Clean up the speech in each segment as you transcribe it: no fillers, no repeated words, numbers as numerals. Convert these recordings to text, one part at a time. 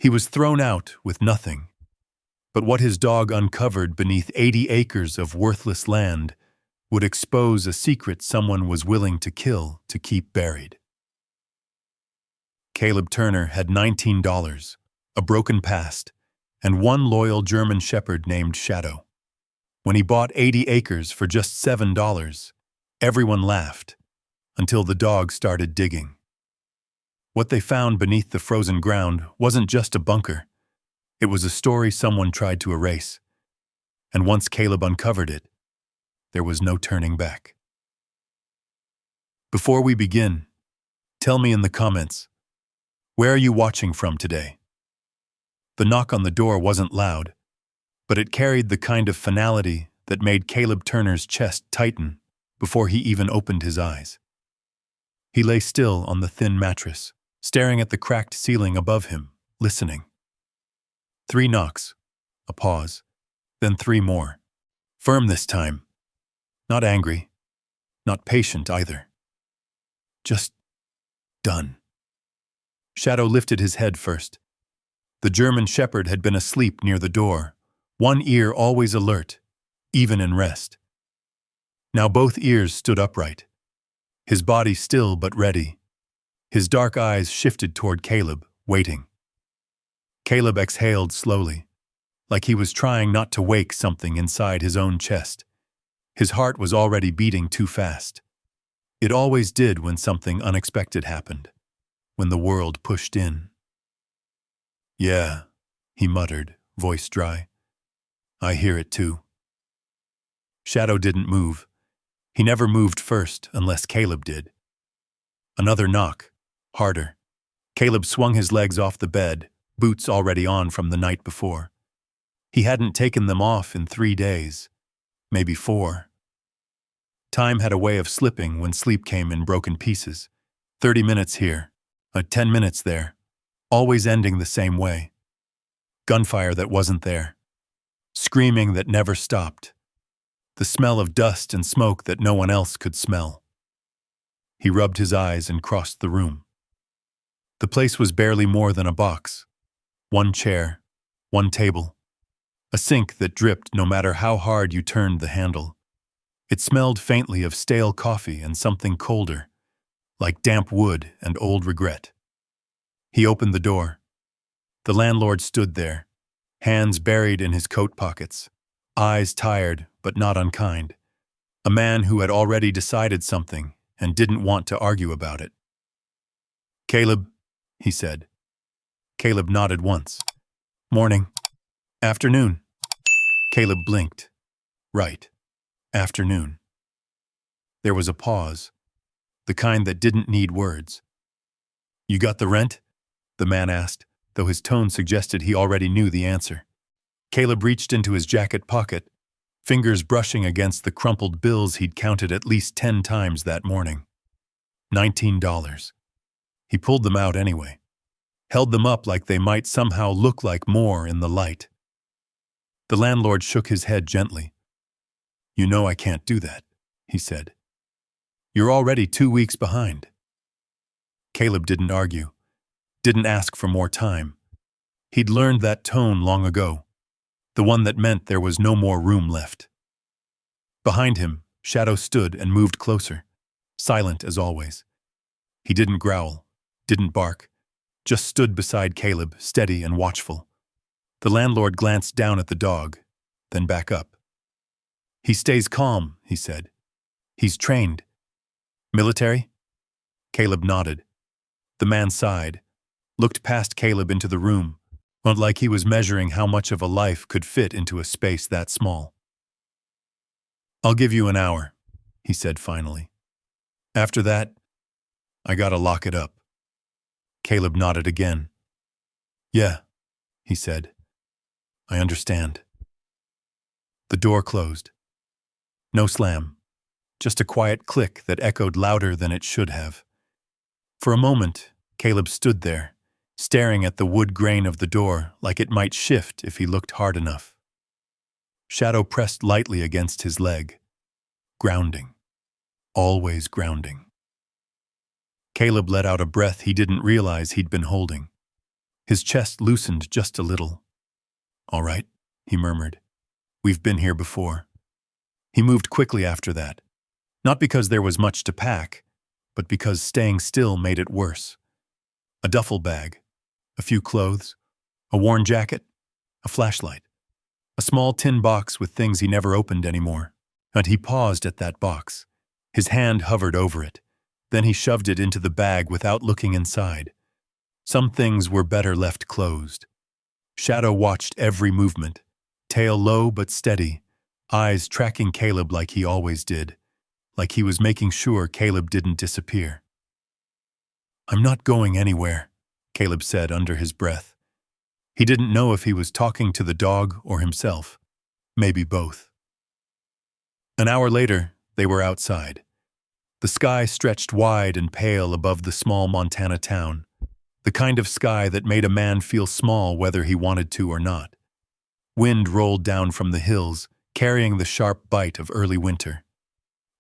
He was thrown out with nothing, but what his dog uncovered beneath 80 acres of worthless land would expose a secret someone was willing to kill to keep buried. Caleb Turner had $19, a broken past, and one loyal German shepherd named Shadow. When he bought 80 acres for just $7, everyone laughed, until the dog started digging. What they found beneath the frozen ground wasn't just a bunker. It was a story someone tried to erase. And once Caleb uncovered it, there was no turning back. Before we begin, tell me in the comments, where are you watching from today? The knock on the door wasn't loud, but it carried the kind of finality that made Caleb Turner's chest tighten before he even opened his eyes. He lay still on the thin mattress, staring at the cracked ceiling above him, listening. 3 knocks, a pause, then 3 more. Firm this time. Not angry, not patient either. Just done. Shadow lifted his head first. The German shepherd had been asleep near the door, one ear always alert, even in rest. Now both ears stood upright, his body still but ready. His dark eyes shifted toward Caleb, waiting. Caleb exhaled slowly, like he was trying not to wake something inside his own chest. His heart was already beating too fast. It always did when something unexpected happened, when the world pushed in. "Yeah," he muttered, voice dry. "I hear it too." Shadow didn't move. He never moved first unless Caleb did. Another knock, harder. Caleb swung his legs off the bed, boots already on from the night before. He hadn't taken them off in 3 days, maybe 4. Time had a way of slipping when sleep came in broken pieces. 30 minutes here, 10 minutes there, always ending the same way. Gunfire that wasn't there. Screaming that never stopped. The smell of dust and smoke that no one else could smell. He rubbed his eyes and crossed the room. The place was barely more than a box. 1 chair, 1 table. A sink that dripped no matter how hard you turned the handle. It smelled faintly of stale coffee and something colder, like damp wood and old regret. He opened the door. The landlord stood there, hands buried in his coat pockets, eyes tired but not unkind. A man who had already decided something and didn't want to argue about it. "Caleb," he said. Caleb nodded once. "Morning." "Afternoon." Caleb blinked. "Right. Afternoon." There was a pause, the kind that didn't need words. "You got the rent?" the man asked, though his tone suggested he already knew the answer. Caleb reached into his jacket pocket, fingers brushing against the crumpled bills he'd counted at least 10 times that morning. $19. He pulled them out anyway, held them up like they might somehow look like more in the light. The landlord shook his head gently. "You know I can't do that," he said. "You're already 2 weeks behind." Caleb didn't argue, didn't ask for more time. He'd learned that tone long ago, the one that meant there was no more room left. Behind him, Shadow stood and moved closer, silent as always. He didn't growl, didn't bark, just stood beside Caleb, steady and watchful. The landlord glanced down at the dog, then back up. "He stays calm," he said. "He's trained." "Military?" Caleb nodded. The man sighed, looked past Caleb into the room, like he was measuring how much of a life could fit into a space that small. "I'll give you an hour," he said finally. "After that, I gotta lock it up." Caleb nodded again. "Yeah," he said. "I understand." The door closed. No slam, just a quiet click that echoed louder than it should have. For a moment, Caleb stood there, staring at the wood grain of the door like it might shift if he looked hard enough. Shadow pressed lightly against his leg. Grounding. Always grounding. Caleb let out a breath he didn't realize he'd been holding. His chest loosened just a little. "All right," he murmured. "We've been here before." He moved quickly after that, not because there was much to pack, but because staying still made it worse. A duffel bag, a few clothes, a worn jacket, a flashlight, a small tin box with things he never opened anymore. And he paused at that box. His hand hovered over it. Then he shoved it into the bag without looking inside. Some things were better left closed. Shadow watched every movement, tail low but steady, eyes tracking Caleb like he always did, like he was making sure Caleb didn't disappear. "I'm not going anywhere," Caleb said under his breath. He didn't know if he was talking to the dog or himself. Maybe both. An hour later, they were outside. The sky stretched wide and pale above the small Montana town, the kind of sky that made a man feel small whether he wanted to or not. Wind rolled down from the hills, carrying the sharp bite of early winter.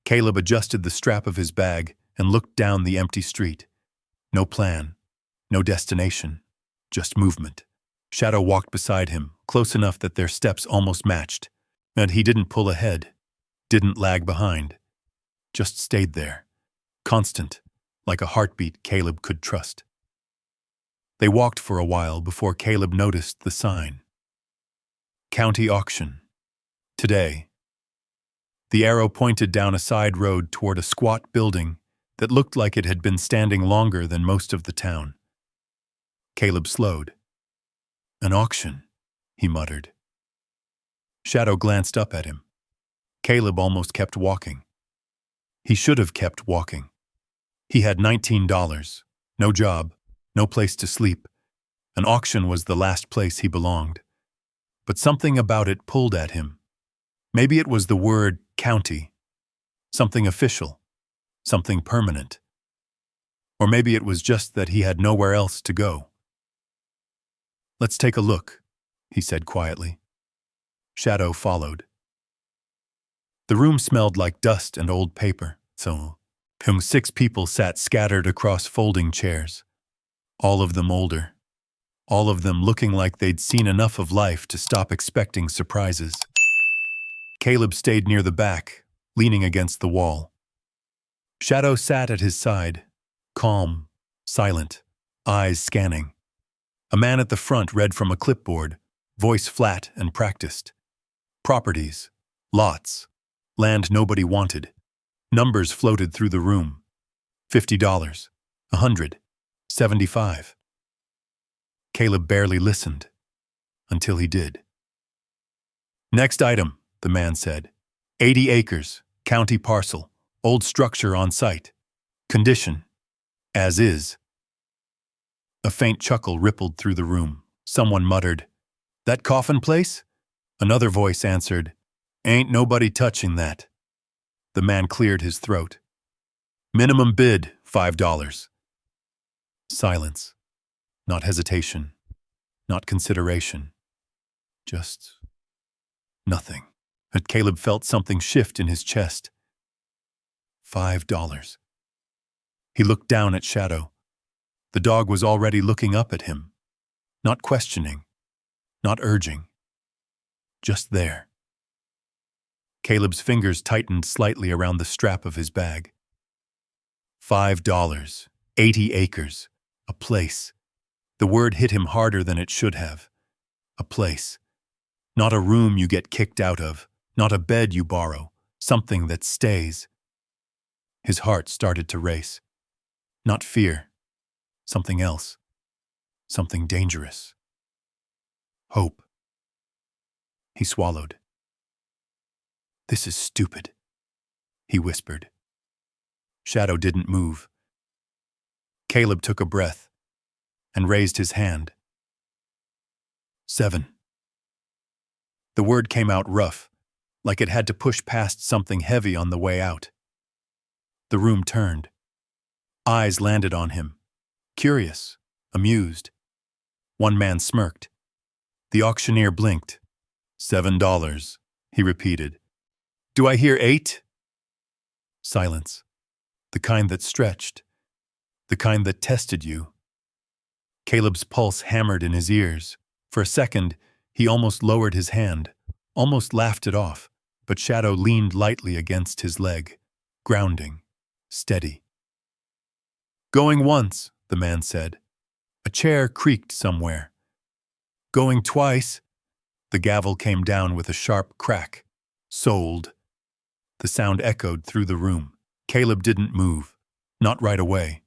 Caleb adjusted the strap of his bag and looked down the empty street. No plan, no destination, just movement. Shadow walked beside him, close enough that their steps almost matched, and he didn't pull ahead, didn't lag behind, just stayed there, constant, like a heartbeat Caleb could trust. They walked for a while before Caleb noticed the sign. County auction. Today. The arrow pointed down a side road toward a squat building that looked like it had been standing longer than most of the town. Caleb slowed. "An auction," he muttered. Shadow glanced up at him. Caleb almost kept walking. He should have kept walking. He had $19, no job, no place to sleep. An auction was the last place he belonged. But something about it pulled at him. Maybe it was the word county, something official, something permanent. Or maybe it was just that he had nowhere else to go. "Let's take a look," he said quietly. Shadow followed. The room smelled like dust and old paper, so 6 people sat scattered across folding chairs, all of them older, all of them looking like they'd seen enough of life to stop expecting surprises. Caleb stayed near the back, leaning against the wall. Shadow sat at his side, calm, silent, eyes scanning. A man at the front read from a clipboard, voice flat and practiced. Properties, lots, land nobody wanted. Numbers floated through the room. $50, $100, $75. Caleb barely listened, until he did. "Next item," the man said. 80 acres, county parcel, old structure on site. Condition, as is. A faint chuckle rippled through the room. Someone muttered, "That coffin place?" Another voice answered, "Ain't nobody touching that." The man cleared his throat. "Minimum bid, $5. Silence. Not hesitation. Not consideration. Just nothing. But Caleb felt something shift in his chest. $5. He looked down at Shadow. The dog was already looking up at him. Not questioning. Not urging. Just there. Caleb's fingers tightened slightly around the strap of his bag. $5. 80 acres. A place. The word hit him harder than it should have. A place. Not a room you get kicked out of. Not a bed you borrow. Something that stays. His heart started to race. Not fear. Something else. Something dangerous. Hope. He swallowed. "This is stupid," he whispered. Shadow didn't move. Caleb took a breath and raised his hand. 7. The word came out rough, like it had to push past something heavy on the way out. The room turned. Eyes landed on him, curious, amused. One man smirked. The auctioneer blinked. $7, he repeated. "Do I hear 8? Silence. The kind that stretched. The kind that tested you. Caleb's pulse hammered in his ears. For a second, he almost lowered his hand, almost laughed it off, but Shadow leaned lightly against his leg, grounding, steady. "Going once," the man said. A chair creaked somewhere. "Going twice." The gavel came down with a sharp crack. "Sold." The sound echoed through the room. Caleb didn't move. Not right away.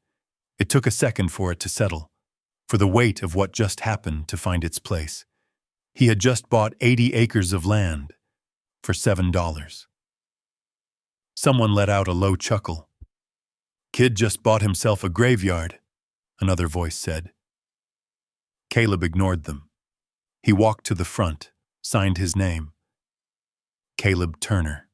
It took a second for it to settle, for the weight of what just happened to find its place. He had just bought 80 acres of land for $7. Someone let out a low chuckle. "Kid just bought himself a graveyard," another voice said. Caleb ignored them. He walked to the front, signed his name. Caleb Turner.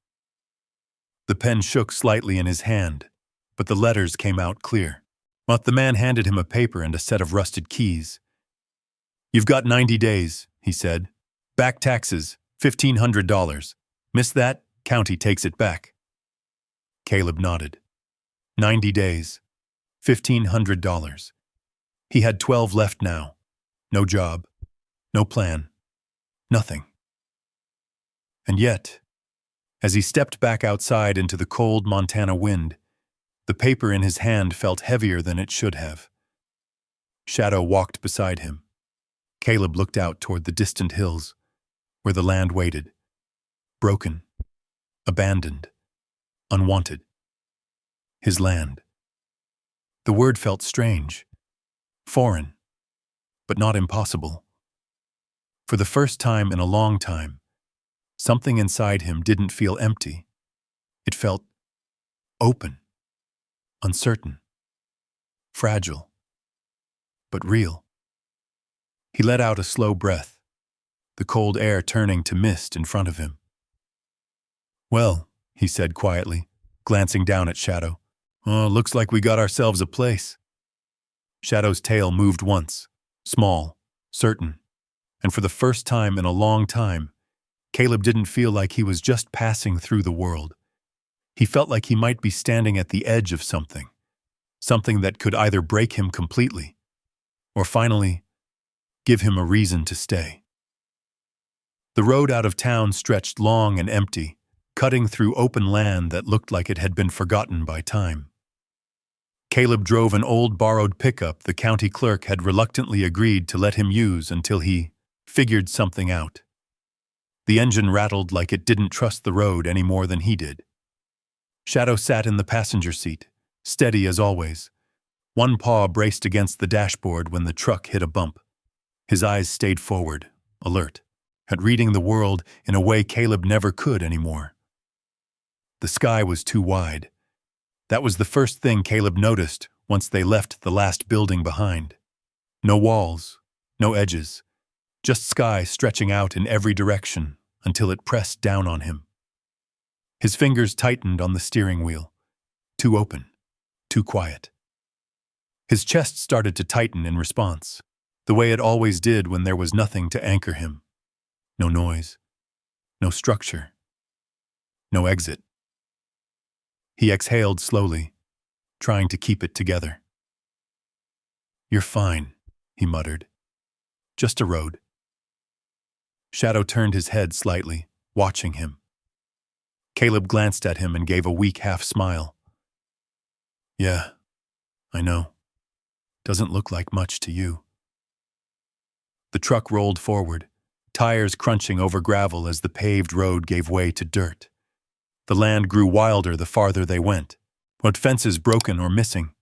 The pen shook slightly in his hand, but the letters came out clear. But the man handed him a paper and a set of rusted keys. "You've got 90 days, he said. "Back taxes, $1,500. Miss that, county takes it back." Caleb nodded. 90 days, $1,500. He had 12 left now. No job, no plan, nothing. And yet, as he stepped back outside into the cold Montana wind, the paper in his hand felt heavier than it should have. Shadow walked beside him. Caleb looked out toward the distant hills, where the land waited. Broken, abandoned, unwanted. His land. The word felt strange, foreign, but not impossible. For the first time in a long time, something inside him didn't feel empty. It felt open, uncertain, fragile, but real. He let out a slow breath, the cold air turning to mist in front of him. "Well," he said quietly, glancing down at Shadow, "looks like we got ourselves a place." Shadow's tail moved once, small, certain, and for the first time in a long time, Caleb didn't feel like he was just passing through the world. He felt like he might be standing at the edge of something that could either break him completely, or finally, give him a reason to stay. The road out of town stretched long and empty, cutting through open land that looked like it had been forgotten by time. Caleb drove an old borrowed pickup the county clerk had reluctantly agreed to let him use until he figured something out. The engine rattled like it didn't trust the road any more than he did. Shadow sat in the passenger seat, steady as always. One paw braced against the dashboard when the truck hit a bump. His eyes stayed forward, alert, at reading the world in a way Caleb never could anymore. The sky was too wide. That was the first thing Caleb noticed once they left the last building behind. No walls, no edges, just sky stretching out in every direction until it pressed down on him. His fingers tightened on the steering wheel. Too open, too quiet. His chest started to tighten in response, the way it always did when there was nothing to anchor him. No noise, no structure, no exit. He exhaled slowly, trying to keep it together. "You're fine," he muttered. "Just a road." Shadow turned his head slightly, watching him. Caleb glanced at him and gave a weak half-smile. "Yeah, I know. Doesn't look like much to you." The truck rolled forward, tires crunching over gravel as the paved road gave way to dirt. The land grew wilder the farther they went, with fences broken or missing,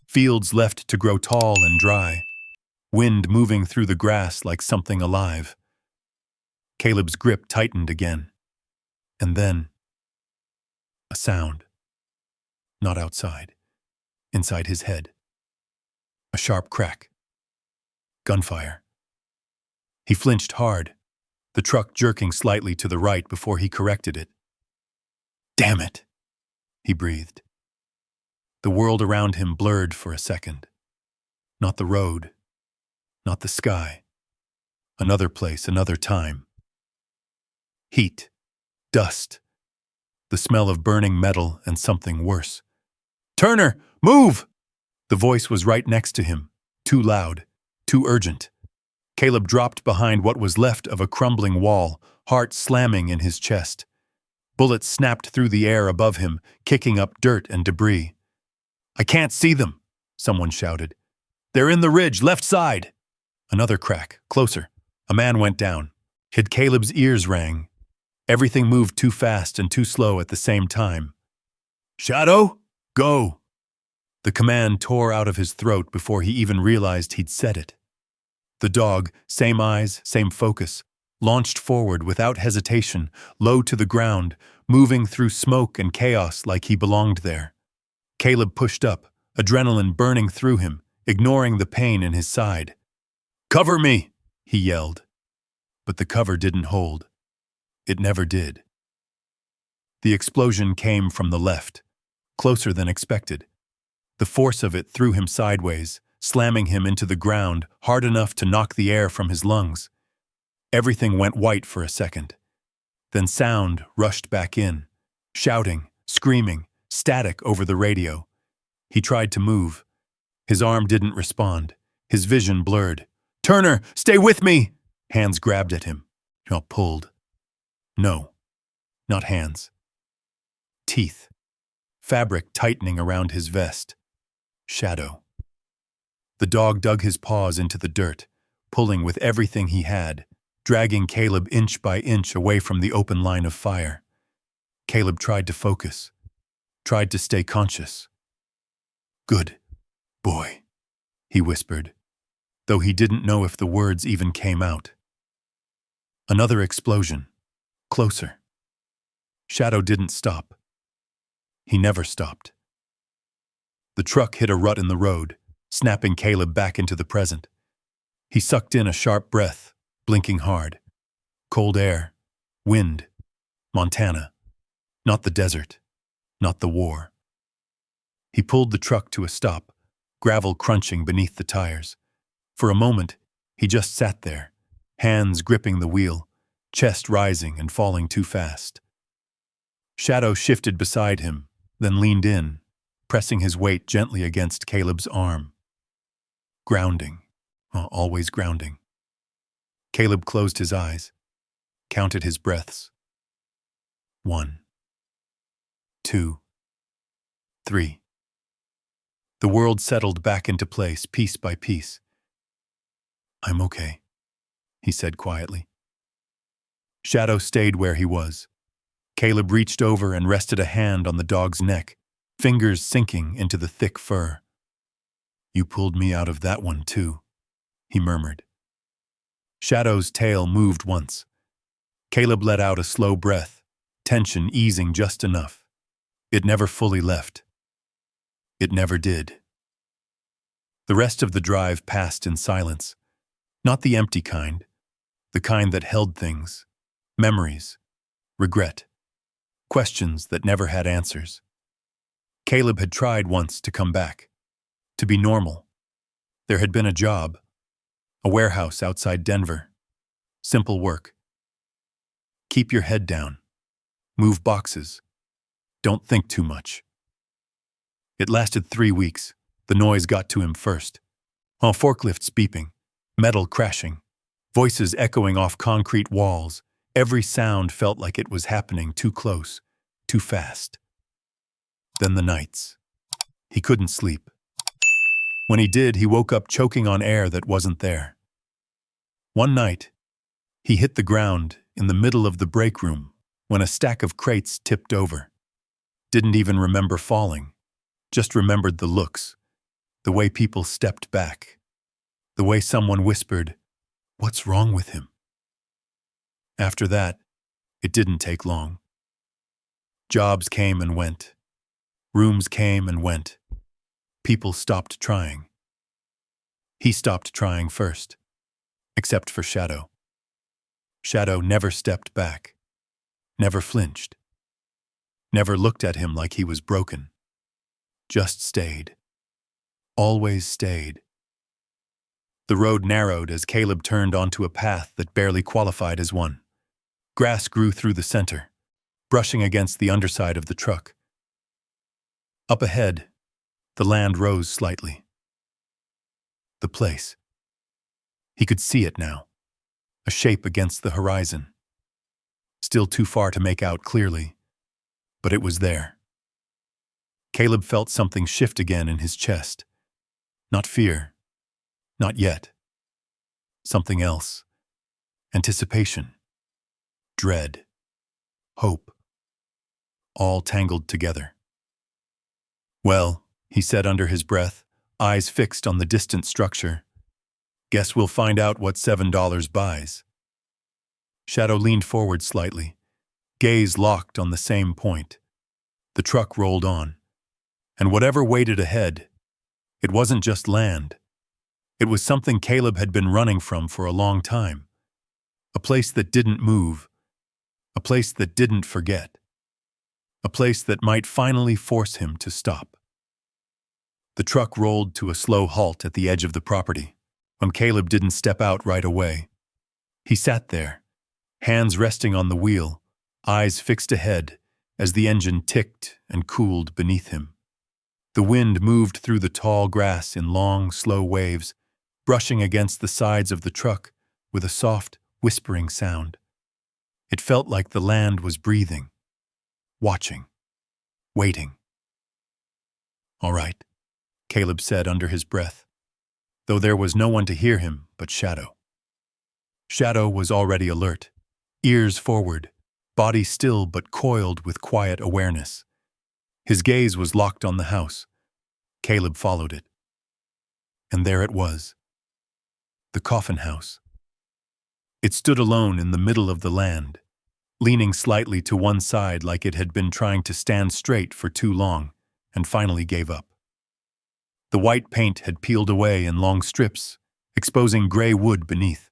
fields left to grow tall and dry, wind moving through the grass like something alive. Caleb's grip tightened again, and then a sound. Not outside, inside his head. A sharp crack. Gunfire. He flinched hard, the truck jerking slightly to the right before he corrected it. "Damn it," he breathed. The world around him blurred for a second. Not the road, not the sky. Another place, another time. Heat, dust, the smell of burning metal and something worse. "Turner, move!" The voice was right next to him, too loud, Too urgent. Caleb dropped behind what was left of a crumbling wall, heart slamming in his chest. Bullets snapped through the air above him, kicking up dirt and debris. "I can't see them," someone shouted. "They're in the ridge, left side." Another crack, closer. A man went down. Caleb's ears rang. Everything moved too fast and too slow at the same time. "Shadow, go!" The command tore out of his throat before he even realized he'd said it. The dog, same eyes, same focus, launched forward without hesitation, low to the ground, moving through smoke and chaos like he belonged there. Caleb pushed up, adrenaline burning through him, ignoring the pain in his side. "Cover me!" he yelled. But the cover didn't hold. It never did. The explosion came from the left, closer than expected. The force of it threw him sideways, slamming him into the ground hard enough to knock the air from his lungs. Everything went white for a second. Then sound rushed back in, shouting, screaming, static over the radio. He tried to move. His arm didn't respond. His vision blurred. "Turner, stay with me!" Hands grabbed at him. Pulled. No, not hands. Teeth. Fabric tightening around his vest. Shadow. The dog dug his paws into the dirt, pulling with everything he had, dragging Caleb inch by inch away from the open line of fire. Caleb tried to focus, tried to stay conscious. "Good boy," he whispered, though he didn't know if the words even came out. Another explosion. Closer. Shadow didn't stop. He never stopped. The truck hit a rut in the road, snapping Caleb back into the present. He sucked in a sharp breath, blinking hard. Cold air. Wind. Montana. Not the desert. Not the war. He pulled the truck to a stop, gravel crunching beneath the tires. For a moment, he just sat there, hands gripping the wheel, chest rising and falling too fast. Shadow shifted beside him, then leaned in, pressing his weight gently against Caleb's arm. Grounding. Always grounding. Caleb closed his eyes, counted his breaths. 1, 2, 3. The world settled back into place, piece by piece. "I'm okay," he said quietly. Shadow stayed where he was. Caleb reached over and rested a hand on the dog's neck, fingers sinking into the thick fur. "You pulled me out of that one too," he murmured. Shadow's tail moved once. Caleb let out a slow breath, tension easing just enough. It never fully left. It never did. The rest of the drive passed in silence. Not the empty kind, the kind that held things, memories, regret, questions that never had answers. Caleb had tried once to come back, to be normal. There had been a job, a warehouse outside Denver. Simple work. Keep your head down. Move boxes. Don't think too much. It lasted 3 weeks. The noise got to him first. Forklifts beeping, metal crashing, voices echoing off concrete walls. Every sound felt like it was happening too close, too fast. Then the nights. He couldn't sleep. When he did, he woke up choking on air that wasn't there. One night, he hit the ground in the middle of the break room when a stack of crates tipped over. Didn't even remember falling, just remembered the looks, the way people stepped back, the way someone whispered, "What's wrong with him?" After that, it didn't take long. Jobs came and went. Rooms came and went. People stopped trying. He stopped trying first, except for Shadow. Shadow never stepped back, never flinched, never looked at him like he was broken. Just stayed. Always stayed. The road narrowed as Caleb turned onto a path that barely qualified as one. Grass grew through the center, brushing against the underside of the truck. Up ahead, the land rose slightly. The place. He could see it now, a shape against the horizon. Still too far to make out clearly, but it was there. Caleb felt something shift again in his chest. Not fear. Not yet. Something else. Anticipation. Dread. Hope. All tangled together. "Well," he said under his breath, eyes fixed on the distant structure, "guess we'll find out what $7 buys." Shadow leaned forward slightly, gaze locked on the same point. The truck rolled on, and whatever waited ahead, it wasn't just land. It was something Caleb had been running from for a long time. A place that didn't move. A place that didn't forget. A place that might finally force him to stop. The truck rolled to a slow halt at the edge of the property, when Caleb didn't step out right away. He sat there, hands resting on the wheel, eyes fixed ahead as the engine ticked and cooled beneath him. The wind moved through the tall grass in long, slow waves, brushing against the sides of the truck with a soft, whispering sound. It felt like the land was breathing, watching, waiting. "All right," Caleb said under his breath, though there was no one to hear him but Shadow. Shadow was already alert, ears forward, body still but coiled with quiet awareness. His gaze was locked on the house. Caleb followed it. And there it was. The coffin house. It stood alone in the middle of the land, leaning slightly to one side like it had been trying to stand straight for too long, and finally gave up. The white paint had peeled away in long strips, exposing gray wood beneath.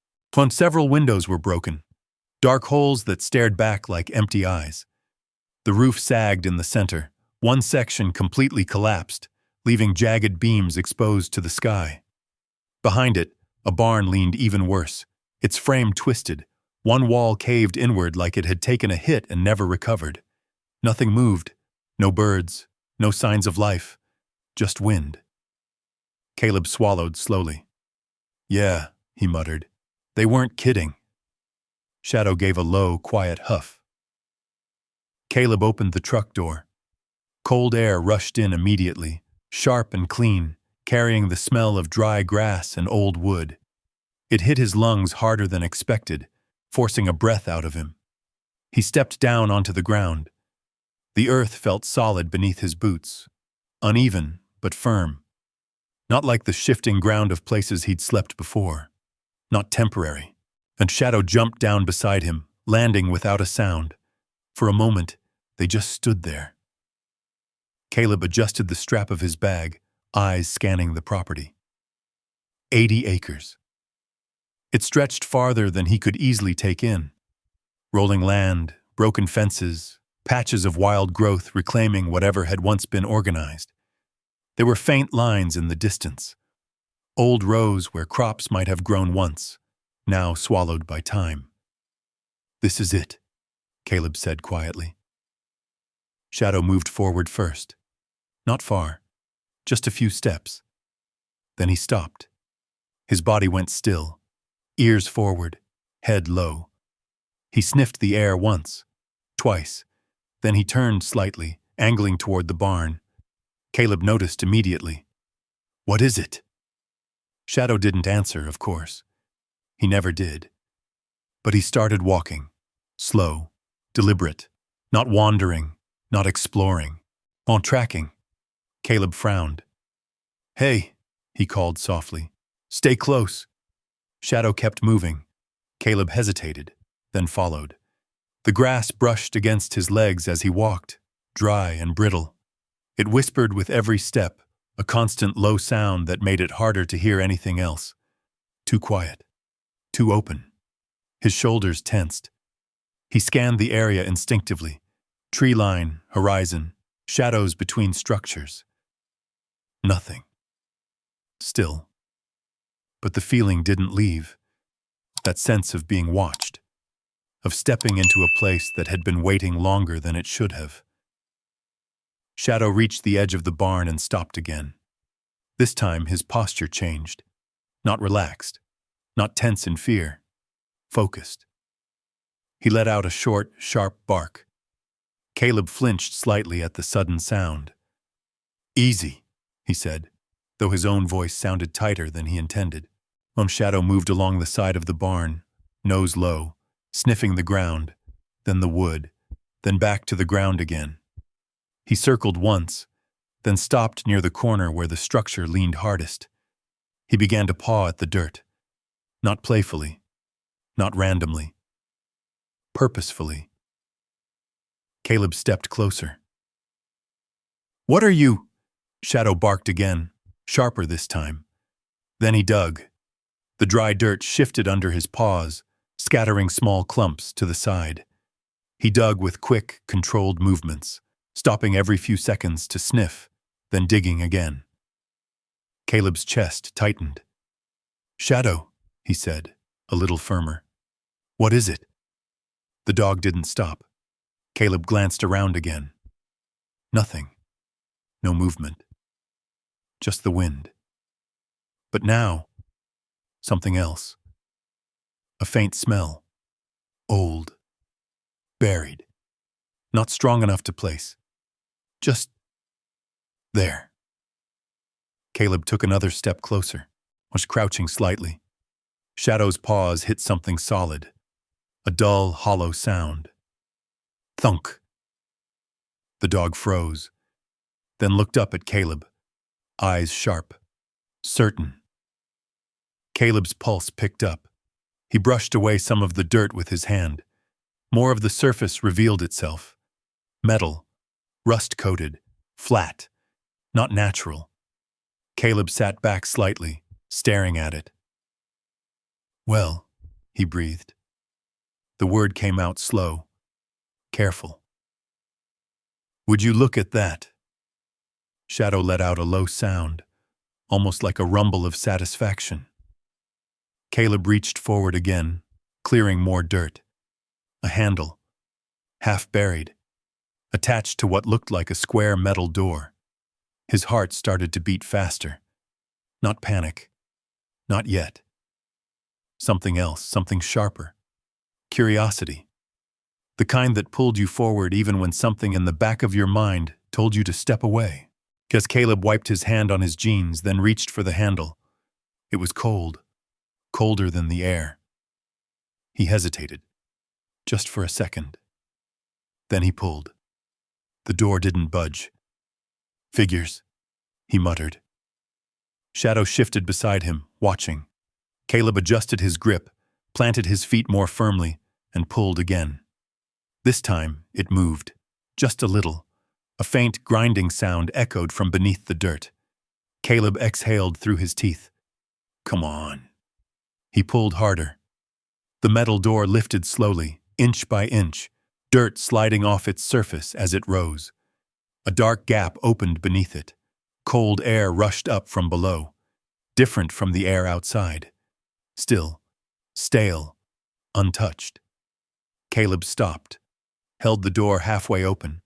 Several windows were broken, dark holes that stared back like empty eyes. The roof sagged in the center, one section completely collapsed, leaving jagged beams exposed to the sky. Behind it, a barn leaned even worse, its frame twisted, one wall caved inward like it had taken a hit and never recovered. Nothing moved, no birds, no signs of life, just wind. Caleb swallowed slowly. "Yeah," he muttered, "they weren't kidding." Shadow gave a low, quiet huff. Caleb opened the truck door. Cold air rushed in immediately, sharp and clean, carrying the smell of dry grass and old wood. It hit his lungs harder than expected, forcing a breath out of him. He stepped down onto the ground. The earth felt solid beneath his boots, uneven but firm. Not like the shifting ground of places he'd slept before. Not temporary. And Shadow jumped down beside him, landing without a sound. For a moment, they just stood there. Caleb adjusted the strap of his bag, eyes scanning the property. 80 acres. It stretched farther than he could easily take in. Rolling land, broken fences, patches of wild growth reclaiming whatever had once been organized. There were faint lines in the distance. Old rows where crops might have grown once, now swallowed by time. "This is it," Caleb said quietly. Shadow moved forward first. Not far, just a few steps. Then he stopped. His body went still, ears forward, head low. He sniffed the air once, twice. Then he turned slightly, angling toward the barn. Caleb noticed immediately. "What is it?" Shadow didn't answer, of course. He never did. But he started walking, slow, deliberate, not wandering, not exploring, on tracking. Caleb frowned. "Hey," he called softly. "Stay close." Shadow kept moving. Caleb hesitated, then followed. The grass brushed against his legs as he walked, dry and brittle. It whispered with every step, a constant low sound that made it harder to hear anything else. Too quiet. Too open. His shoulders tensed. He scanned the area instinctively. Tree line, horizon, shadows between structures. Nothing. Still. But the feeling didn't leave. That sense of being watched. Of stepping into a place that had been waiting longer than it should have. Shadow reached the edge of the barn and stopped again. This time his posture changed. Not relaxed. not tense in fear, focused. He let out a short, sharp bark. Caleb flinched slightly at the sudden sound. "Easy," he said, though his own voice sounded tighter than he intended. Shadow moved along the side of the barn, nose low, sniffing the ground, then the wood, then back to the ground again. He circled once, then stopped near the corner where the structure leaned hardest. He began to paw at the dirt, not playfully, not randomly, purposefully. Caleb stepped closer. "What are you?" Shadow barked again, sharper this time. Then he dug. The dry dirt shifted under his paws, scattering small clumps to the side. He dug with quick, controlled movements, stopping every few seconds to sniff, then digging again. Caleb's chest tightened. "Shadow," he said, a little firmer. "What is it?" The dog didn't stop. Caleb glanced around again. Nothing. No movement. Just the wind. But now, something else. A faint smell. Old. Buried. Not strong enough to place. Just there. Caleb took another step closer, was crouching slightly. Shadow's paws hit something solid. A dull, hollow sound. Thunk. The dog froze, then looked up at Caleb, eyes sharp, certain. Caleb's pulse picked up. He brushed away some of the dirt with his hand. More of the surface revealed itself. Metal, rust-coated, flat, not natural. Caleb sat back slightly, staring at it. "Well," he breathed. The word came out slow, careful. "Would you look at that?" Shadow let out a low sound, almost like a rumble of satisfaction. Caleb reached forward again, clearing more dirt. A handle, half buried, attached to what looked like a square metal door. His heart started to beat faster. Not panic. Not yet. Something else, something sharper. Curiosity. The kind that pulled you forward even when something in the back of your mind told you to step away. As Caleb wiped his hand on his jeans, then reached for the handle. It was cold. Colder than the air. He hesitated. Just for a second. Then he pulled. The door didn't budge. "Figures," he muttered. Shadow shifted beside him, watching. Caleb adjusted his grip, planted his feet more firmly, and pulled again. This time, it moved. Just a little. A faint, grinding sound echoed from beneath the dirt. Caleb exhaled through his teeth. "Come on." He pulled harder. The metal door lifted slowly, inch by inch, dirt sliding off its surface as it rose. A dark gap opened beneath it. Cold air rushed up from below, different from the air outside. Still, stale, untouched. Caleb stopped, held the door halfway open,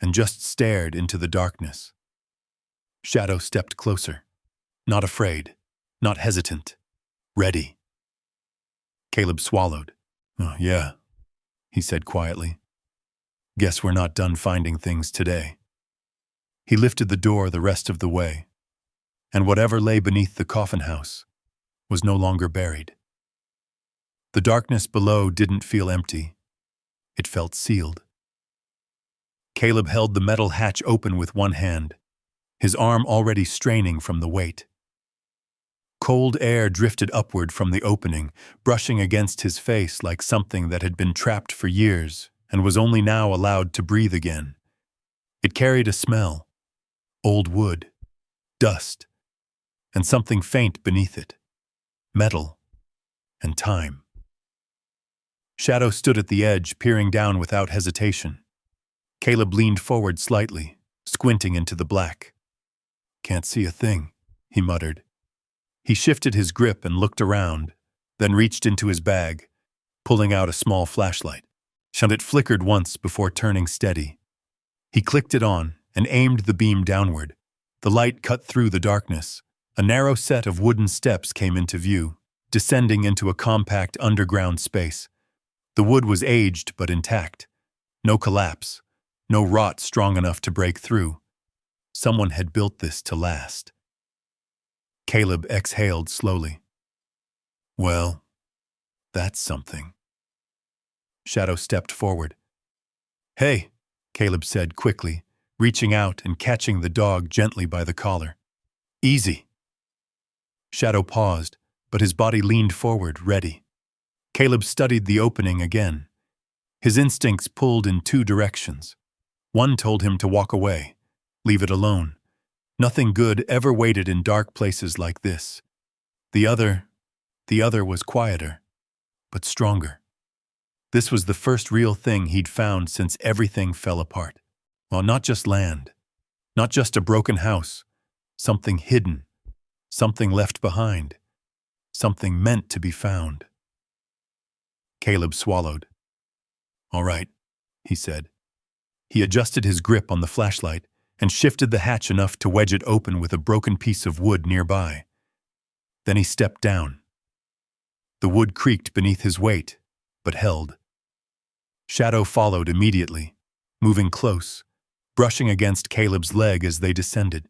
and just stared into the darkness. Shadow stepped closer, not afraid, not hesitant, ready. Caleb swallowed. "Oh, yeah," he said quietly. "Guess we're not done finding things today." He lifted the door the rest of the way, and whatever lay beneath the coffin house was no longer buried. The darkness below didn't feel empty. It felt sealed. Caleb held the metal hatch open with one hand, his arm already straining from the weight. Cold air drifted upward from the opening, brushing against his face like something that had been trapped for years and was only now allowed to breathe again. It carried a smell, old wood, dust, and something faint beneath it, metal and time. Shadow stood at the edge, peering down without hesitation. Caleb leaned forward slightly, squinting into the black. "Can't see a thing," he muttered. He shifted his grip and looked around, then reached into his bag, pulling out a small flashlight. It flickered once before turning steady. He clicked it on and aimed the beam downward. The light cut through the darkness. A narrow set of wooden steps came into view, descending into a compact underground space. The wood was aged but intact. No collapse, no rot strong enough to break through. Someone had built this to last. Caleb exhaled slowly. Well, that's something. Shadow stepped forward. Hey, Caleb said quickly, reaching out and catching the dog gently by the collar. Easy. Shadow paused, but his body leaned forward, ready. Caleb studied the opening again. His instincts pulled in two directions. One told him to walk away, leave it alone. Nothing good ever waited in dark places like this. The other was quieter, but stronger. This was the first real thing he'd found since everything fell apart. Well, not just land, not just a broken house, something hidden, something left behind, something meant to be found. Caleb swallowed. All right, he said. He adjusted his grip on the flashlight and shifted the hatch enough to wedge it open with a broken piece of wood nearby. Then he stepped down. The wood creaked beneath his weight, but held. Shadow followed immediately, moving close, brushing against Caleb's leg as they descended.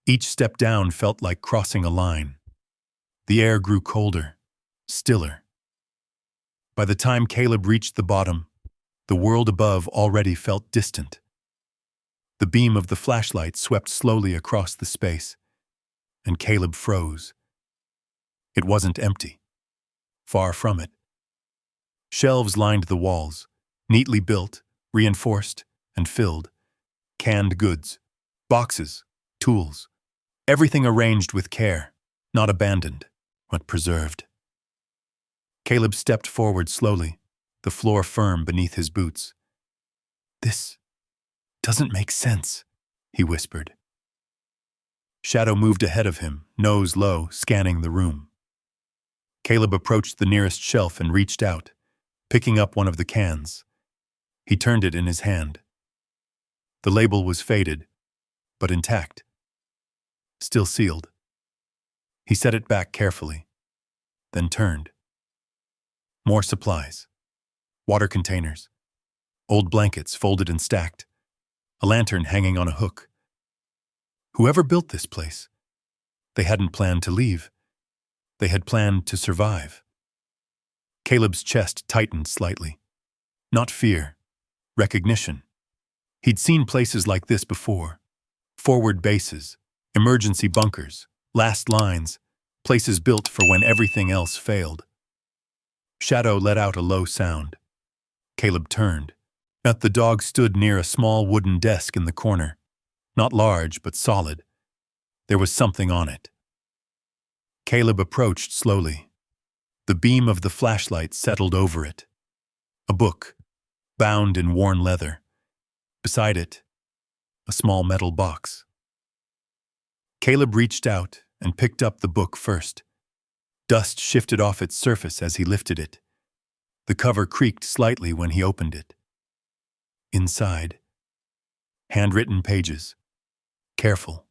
Each step down felt like crossing a line. The air grew colder, stiller. By the time Caleb reached the bottom, the world above already felt distant. The beam of the flashlight swept slowly across the space, and Caleb froze. It wasn't empty. Far from it. Shelves lined the walls, neatly built, reinforced, and filled. Canned goods, boxes, tools, everything arranged with care, not abandoned, but preserved. Caleb stepped forward slowly, the floor firm beneath his boots. This doesn't make sense, he whispered. Shadow moved ahead of him, nose low, scanning the room. Caleb approached the nearest shelf and reached out, picking up one of the cans. He turned it in his hand. The label was faded, but intact. Still sealed. He set it back carefully, then turned. More supplies. Water containers. Old blankets folded and stacked. A lantern hanging on a hook. Whoever built this place, they hadn't planned to leave. They had planned to survive. Caleb's chest tightened slightly. Not fear, recognition. He'd seen places like this before. Forward bases, emergency bunkers, last lines, places built for when everything else failed. Shadow let out a low sound. Caleb turned. The dog stood near a small wooden desk in the corner. Not large, but solid. There was something on it. Caleb approached slowly. The beam of the flashlight settled over it. A book, bound in worn leather. Beside it, a small metal box. Caleb reached out and picked up the book first. Dust shifted off its surface as he lifted it. The cover creaked slightly when he opened it. Inside, handwritten pages. Careful,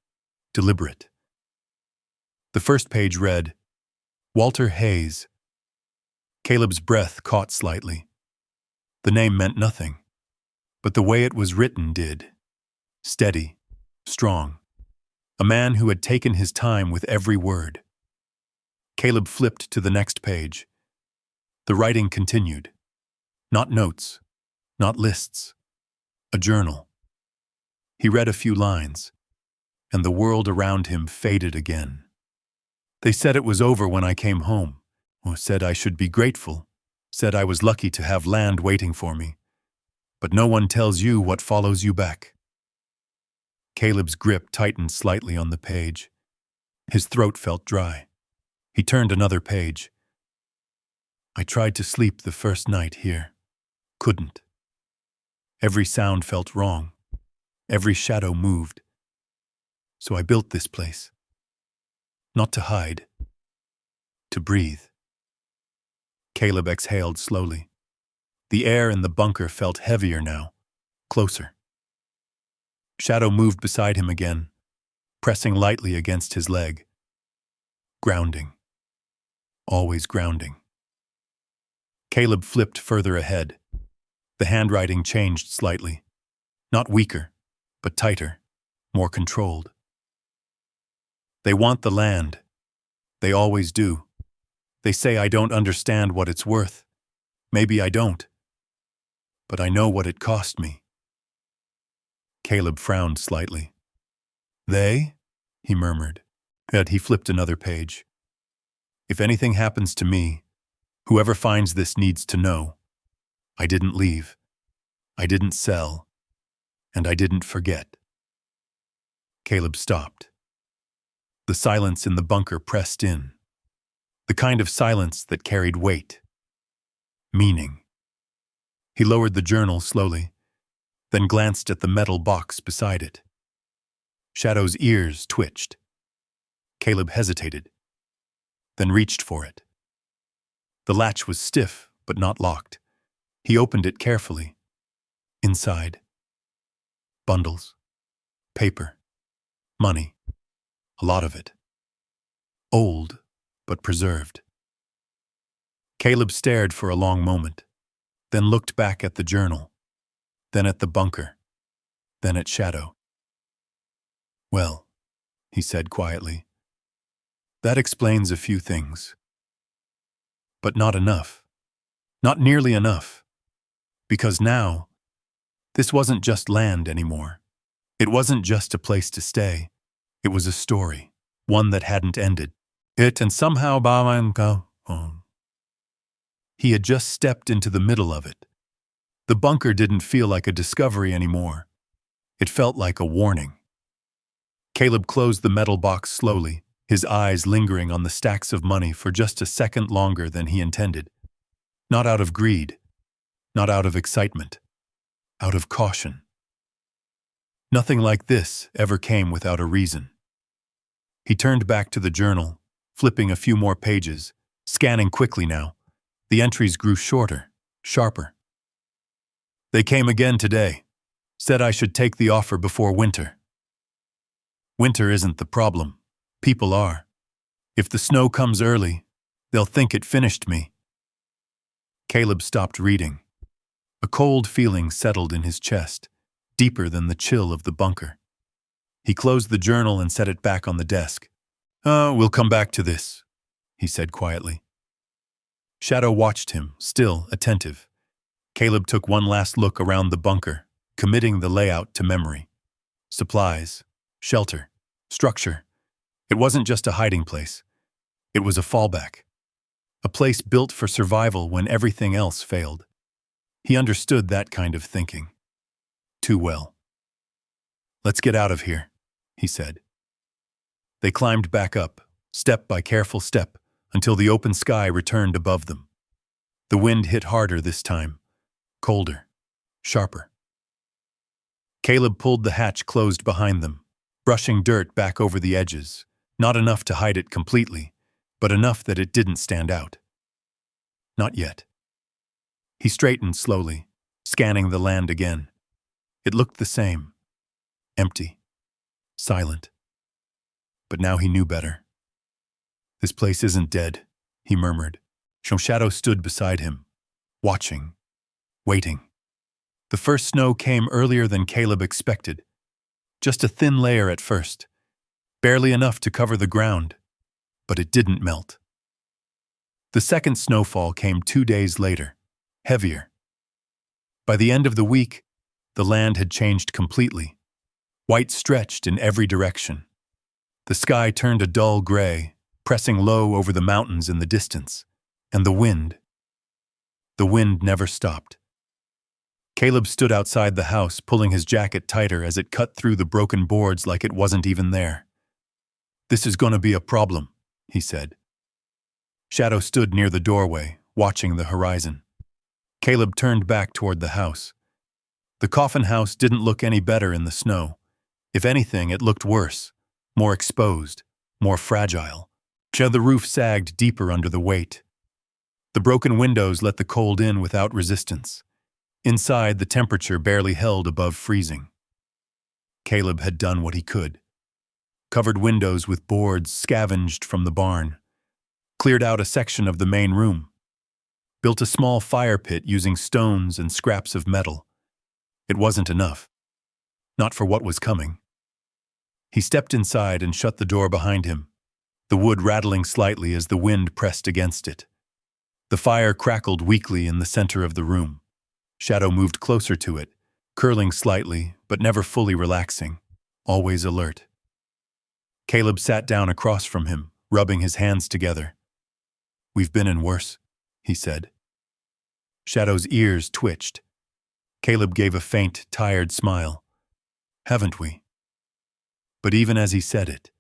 deliberate. The first page read, Walter Hayes. Caleb's breath caught slightly. The name meant nothing, but the way it was written did. Steady, strong. A man who had taken his time with every word. Caleb flipped to the next page. The writing continued. Not notes, not lists. A journal. He read a few lines, and the world around him faded again. They said it was over when I came home, or said I should be grateful, said I was lucky to have land waiting for me. But no one tells you what follows you back. Caleb's grip tightened slightly on the page. His throat felt dry. He turned another page. I tried to sleep the first night here. Couldn't. Every sound felt wrong. Every shadow moved. So I built this place. Not to hide. To breathe. Caleb exhaled slowly. The air in the bunker felt heavier now, closer. Shadow moved beside him again, pressing lightly against his leg. Grounding. always grounding. Caleb flipped further ahead. The handwriting changed slightly. Not weaker, but tighter, more controlled. They want the land. They always do. They say I don't understand what it's worth. Maybe I don't. But I know what it cost me. Caleb frowned slightly. They? He murmured. Yet he flipped another page. If anything happens to me, whoever finds this needs to know. I didn't leave. I didn't sell. And I didn't forget. Caleb stopped. The silence in the bunker pressed in. The kind of silence that carried weight. Meaning. He lowered the journal slowly, then glanced at the metal box beside it. Shadow's ears twitched. Caleb hesitated, then reached for it. The latch was stiff, but not locked. He opened it carefully. Inside. Bundles. Paper. Money. A lot of it. Old, but preserved. Caleb stared for a long moment, then looked back at the journal, then at the bunker, then at Shadow. Well, he said quietly, that explains a few things. But not enough. Not nearly enough. Because now, this wasn't just land anymore. It wasn't just a place to stay. It was a story, one that hadn't ended. And somehow he had just stepped into the middle of it. The bunker didn't feel like a discovery anymore. It felt like a warning. Caleb closed the metal box slowly, his eyes lingering on the stacks of money for just a second longer than he intended. Not out of greed, not out of excitement, out of caution. Nothing like this ever came without a reason. He turned back to the journal, flipping a few more pages, scanning quickly now. The entries grew shorter, sharper. They came again today. Said I should take the offer before winter. Winter isn't the problem. People are. If the snow comes early, they'll think it finished me. Caleb stopped reading. A cold feeling settled in his chest, deeper than the chill of the bunker. He closed the journal and set it back on the desk. We'll come back to this, he said quietly. Shadow watched him, still attentive. Caleb took one last look around the bunker, committing the layout to memory. Supplies, shelter, structure. It wasn't just a hiding place. It was a fallback. A place built for survival when everything else failed. He understood that kind of thinking. Too well. Let's get out of here, he said. They climbed back up, step by careful step, until the open sky returned above them. The wind hit harder this time, colder, sharper. Caleb pulled the hatch closed behind them, brushing dirt back over the edges, not enough to hide it completely, but enough that it didn't stand out. Not yet. He straightened slowly, scanning the land again. It looked the same. Empty. Silent. But now he knew better. This place isn't dead, he murmured. Shadow stood beside him, watching, waiting. The first snow came earlier than Caleb expected. Just a thin layer at first, barely enough to cover the ground, but it didn't melt. The second snowfall came 2 days later, heavier. By the end of the week, the land had changed completely. White stretched in every direction. The sky turned a dull gray, pressing low over the mountains in the distance, and the wind never stopped. Caleb stood outside the house, pulling his jacket tighter as it cut through the broken boards like it wasn't even there. This is going to be a problem, he said. Shadow stood near the doorway, watching the horizon. Caleb turned back toward the house. The coffin house didn't look any better in the snow. If anything, it looked worse, more exposed, more fragile. The roof sagged deeper under the weight. The broken windows let the cold in without resistance. Inside, the temperature barely held above freezing. Caleb had done what he could. Covered windows with boards scavenged from the barn. cleared out a section of the main room, built a small fire pit using stones and scraps of metal. It wasn't enough. Not for what was coming. He stepped inside and shut the door behind him, the wood rattling slightly as the wind pressed against it. The fire crackled weakly in the center of the room. Shadow moved closer to it, curling slightly, but never fully relaxing, always alert. Caleb sat down across from him, rubbing his hands together. "We've been in worse," he said. Shadow's ears twitched. Caleb gave a faint, tired smile. "Haven't we?" But even as he said it,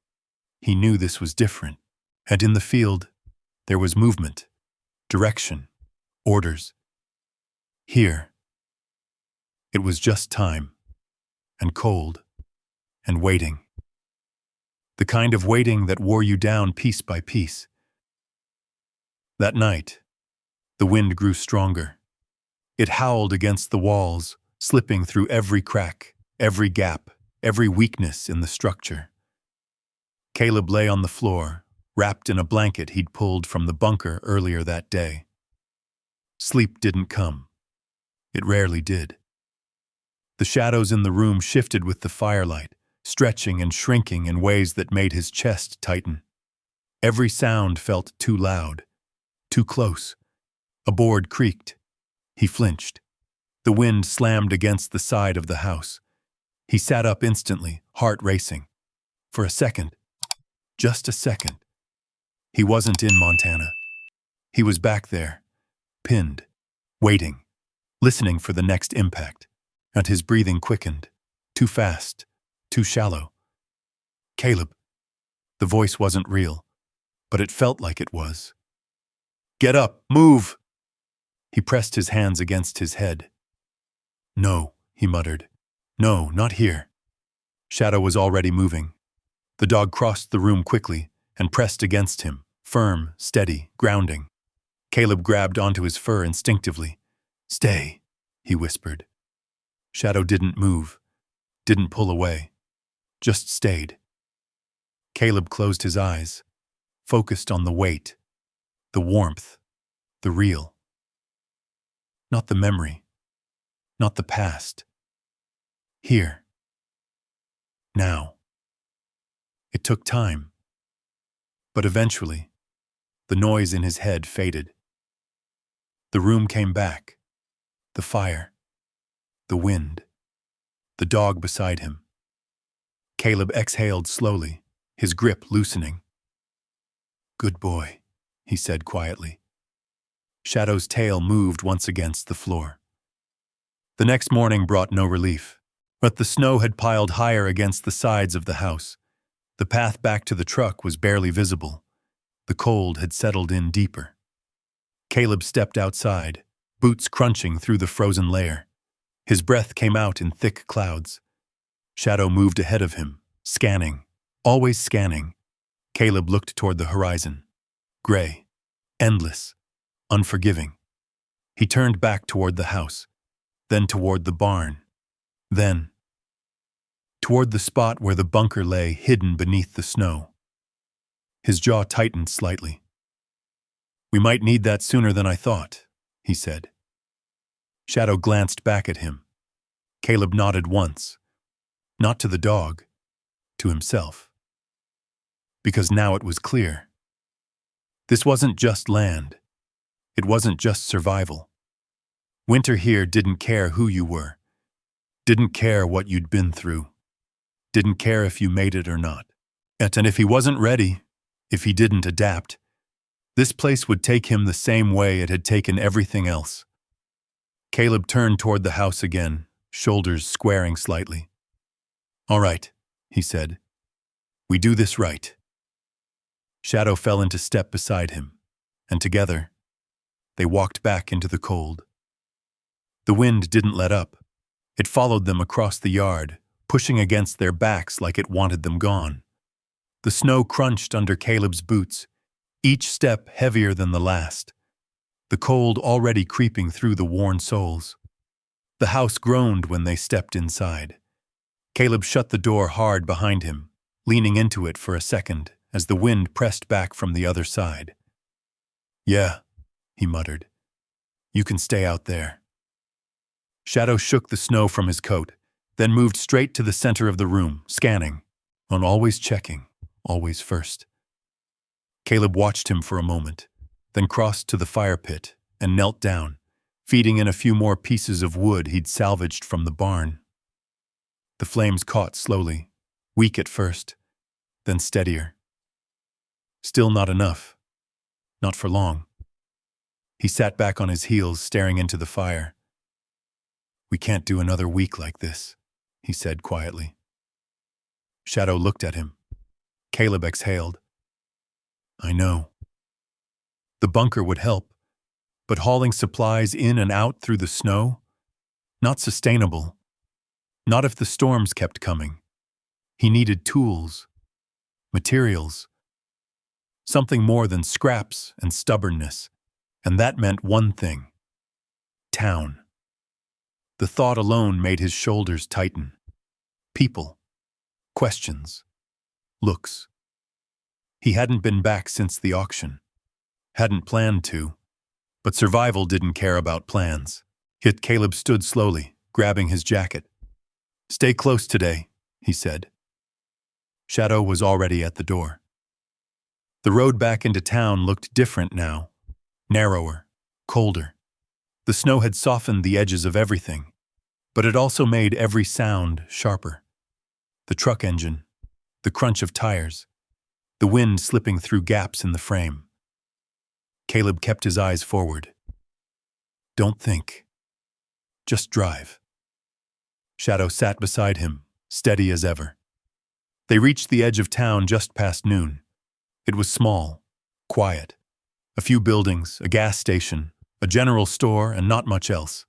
he knew this was different, and in the field, there was movement, direction, orders. Here, it was just time, and cold, and waiting. The kind of waiting that wore you down piece by piece. That night, the wind grew stronger. It howled against the walls, slipping through every crack, every gap, every weakness in the structure. Caleb lay on the floor, wrapped in a blanket he'd pulled from the bunker earlier that day. Sleep didn't come. It rarely did. The shadows in the room shifted with the firelight, stretching and shrinking in ways that made his chest tighten. Every sound felt too loud, too close. A board creaked. He flinched. The wind slammed against the side of the house. He sat up instantly, heart racing. For a second, just a second, he wasn't in Montana. He was back there, pinned, waiting, listening for the next impact, and his breathing quickened, too fast, too shallow. "Caleb." The voice wasn't real, but it felt like it was. "Get up, move!" He pressed his hands against his head. "No," he muttered. "No, not here." Shadow was already moving. The dog crossed the room quickly and pressed against him, firm, steady, grounding. Caleb grabbed onto his fur instinctively. "Stay," he whispered. Shadow didn't move, didn't pull away, just stayed. Caleb closed his eyes, focused on the weight, the warmth, the real. Not the memory, not the past. Here. Now. It took time. But eventually, the noise in his head faded. The room came back. The fire. The wind. The dog beside him. Caleb exhaled slowly, his grip loosening. "Good boy," he said quietly. Shadow's tail moved once against the floor. The next morning brought no relief, but the snow had piled higher against the sides of the house. The path back to the truck was barely visible. The cold had settled in deeper. Caleb stepped outside, boots crunching through the frozen layer. His breath came out in thick clouds. Shadow moved ahead of him, scanning, always scanning. Caleb looked toward the horizon. Gray, endless, unforgiving. He turned back toward the house, then toward the barn, then toward the spot where the bunker lay hidden beneath the snow. His jaw tightened slightly. "We might need that sooner than I thought," he said. Shadow glanced back at him. Caleb nodded once, not to the dog, to himself. Because now it was clear. This wasn't just land. It wasn't just survival. Winter here didn't care who you were, didn't care what you'd been through, didn't care if you made it or not. And if he wasn't ready, if he didn't adapt, this place would take him the same way it had taken everything else. Caleb turned toward the house again, shoulders squaring slightly. "All right," he said. "We do this right." Shadow fell into step beside him, and together, they walked back into the cold. The wind didn't let up. It followed them across the yard, pushing against their backs like it wanted them gone. The snow crunched under Caleb's boots, each step heavier than the last, the cold already creeping through the worn soles. The house groaned when they stepped inside. Caleb shut the door hard behind him, leaning into it for a second as the wind pressed back from the other side. Yeah, he muttered. You can stay out there. Shadow shook the snow from his coat, then moved straight to the center of the room, scanning, on always checking, always first. Caleb watched him for a moment, then crossed to the fire pit and knelt down, feeding in a few more pieces of wood he'd salvaged from the barn. The flames caught slowly, weak at first, then steadier. Still not enough. Not for long. He sat back on his heels, staring into the fire. We can't do another week like this, he said quietly. Shadow looked at him. Caleb exhaled. I know. The bunker would help, but hauling supplies in and out through the snow? Not sustainable. Not if the storms kept coming. He needed tools, materials, something more than scraps and stubbornness, and that meant one thing: town. The thought alone made his shoulders tighten. People, questions, looks. He hadn't been back since the auction. Hadn't planned to, but survival didn't care about plans. Yet Caleb stood slowly, grabbing his jacket. Stay close today, he said. Shadow was already at the door. The road back into town looked different now, narrower, colder. The snow had softened the edges of everything, but it also made every sound sharper. The truck engine, the crunch of tires, the wind slipping through gaps in the frame. Caleb kept his eyes forward. Don't think. Just drive. Shadow sat beside him, steady as ever. They reached the edge of town just past noon. It was small, quiet. A few buildings, a gas station, a general store, and not much else.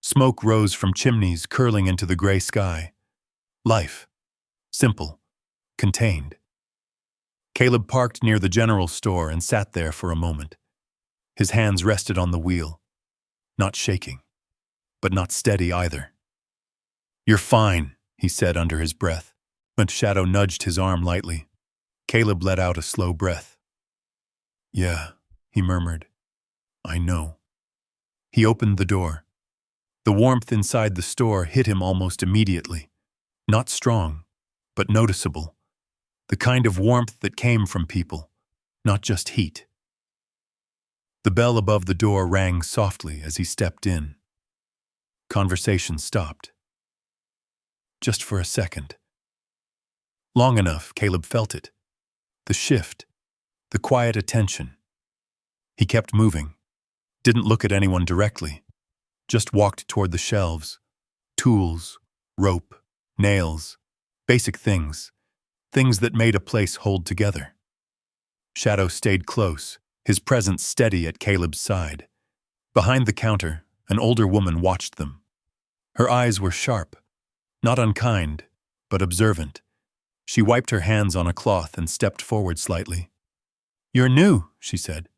Smoke rose from chimneys curling into the gray sky. Life. Simple. Contained. Caleb parked near the general store and sat there for a moment. His hands rested on the wheel. Not shaking, but not steady either. You're fine, he said under his breath, but Shadow nudged his arm lightly. Caleb let out a slow breath. Yeah, he murmured. I know. He opened the door. The warmth inside the store hit him almost immediately. Not strong, but noticeable. The kind of warmth that came from people, not just heat. The bell above the door rang softly as he stepped in. Conversation stopped. Just for a second. Long enough, Caleb felt it. The shift, the quiet attention. He kept moving, didn't look at anyone directly, just walked toward the shelves. Tools, rope, nails, basic things, things that made a place hold together. Shadow stayed close, his presence steady at Caleb's side. Behind the counter, an older woman watched them. Her eyes were sharp, not unkind, but observant. She wiped her hands on a cloth and stepped forward slightly. You're new, she said.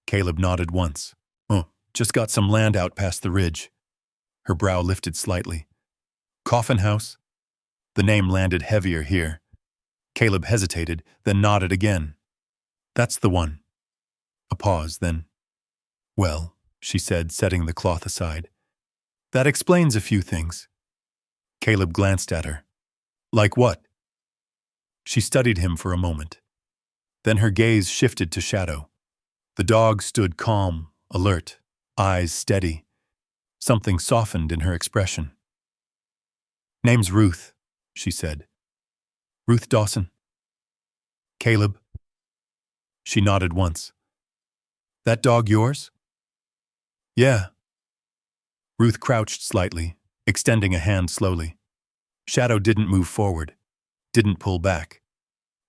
Caleb nodded once. Oh, just got some land out past the ridge. Her brow lifted slightly. Coffin house? The name landed heavier here. Caleb hesitated, then nodded again. That's the one. A pause, then. Well, she said, setting the cloth aside. That explains a few things. Caleb glanced at her. Like what? She studied him for a moment. Then her gaze shifted to Shadow. The dog stood calm, alert, eyes steady. Something softened in her expression. Name's Ruth, she said. Ruth Dawson. Caleb. She nodded once. That dog yours? Yeah. Ruth crouched slightly, extending a hand slowly. Shadow didn't move forward, didn't pull back,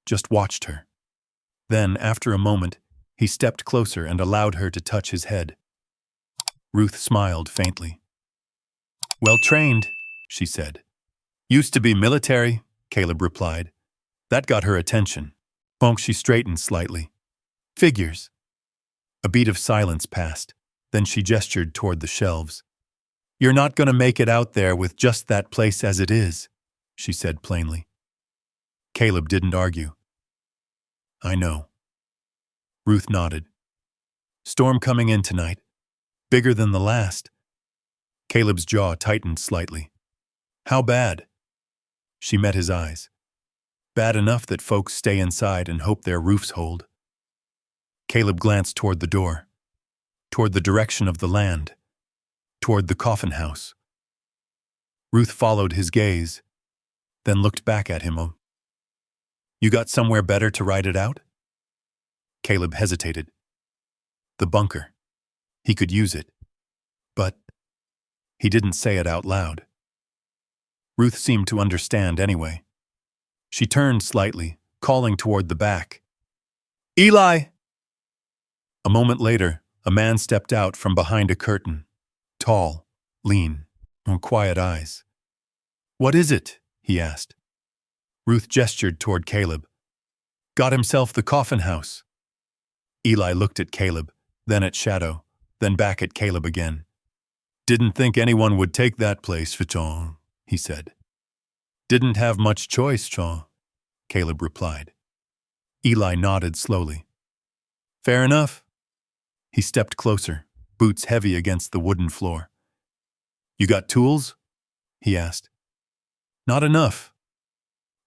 just watched her. Then, after a moment, he stepped closer and allowed her to touch his head. Ruth smiled faintly. Well trained, she said. Used to be military, Caleb replied. That got her attention. She straightened slightly. Figures. A beat of silence passed. Then she gestured toward the shelves. You're not going to make it out there with just that place as it is, she said plainly. Caleb didn't argue. I know. Ruth nodded. Storm coming in tonight. Bigger than the last. Caleb's jaw tightened slightly. How bad? She met his eyes. Bad enough that folks stay inside and hope their roofs hold. Caleb glanced toward the door, toward the direction of the land, toward the coffin house. Ruth followed his gaze, then looked back at him. Oh, you got somewhere better to ride it out? Caleb hesitated. The bunker. He could use it. But he didn't say it out loud. Ruth seemed to understand anyway. She turned slightly, calling toward the back. Eli! A moment later, a man stepped out from behind a curtain. Tall, lean, and quiet eyes. What is it? He asked. Ruth gestured toward Caleb. Got himself the coffin house. Eli looked at Caleb, then at Shadow, then back at Caleb again. Didn't think anyone would take that place, Fichon, he said. Didn't have much choice, Chon, Caleb replied. Eli nodded slowly. Fair enough. He stepped closer, boots heavy against the wooden floor. You got tools? He asked. Not enough.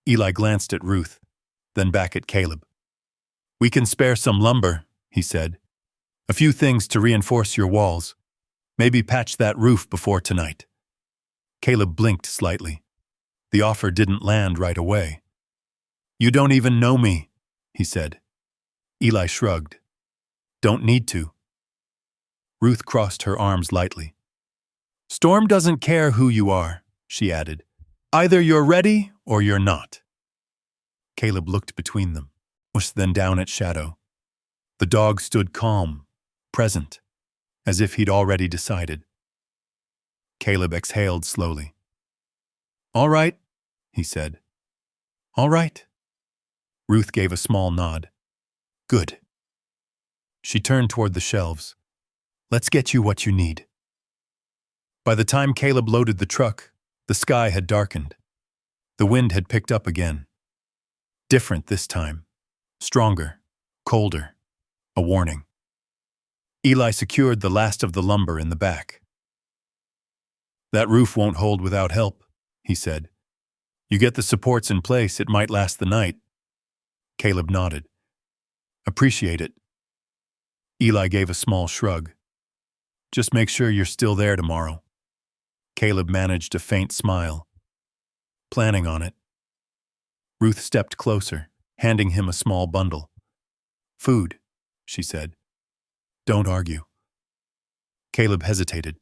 Eli glanced at Ruth, then back at Caleb. We can spare some lumber, he said. A few things to reinforce your walls. Maybe patch that roof before tonight. Caleb blinked slightly. The offer didn't land right away. You don't even know me, he said. Eli shrugged. Don't need to. Ruth crossed her arms lightly. Storm doesn't care who you are, she added. Either you're ready or you're not. Caleb looked between them, then down at Shadow. The dog stood calm, present, as if he'd already decided. Caleb exhaled slowly. All right, he said. All right. Ruth gave a small nod. Good. She turned toward the shelves. Let's get you what you need. By the time Caleb loaded the truck, the sky had darkened. The wind had picked up again. Different this time. Stronger. Colder. A warning. Eli secured the last of the lumber in the back. That roof won't hold without help, he said. You get the supports in place, it might last the night. Caleb nodded. Appreciate it. Eli gave a small shrug. Just make sure you're still there tomorrow. Caleb managed a faint smile. Planning on it. Ruth stepped closer, handing him a small bundle. Food, she said. Don't argue. Caleb hesitated,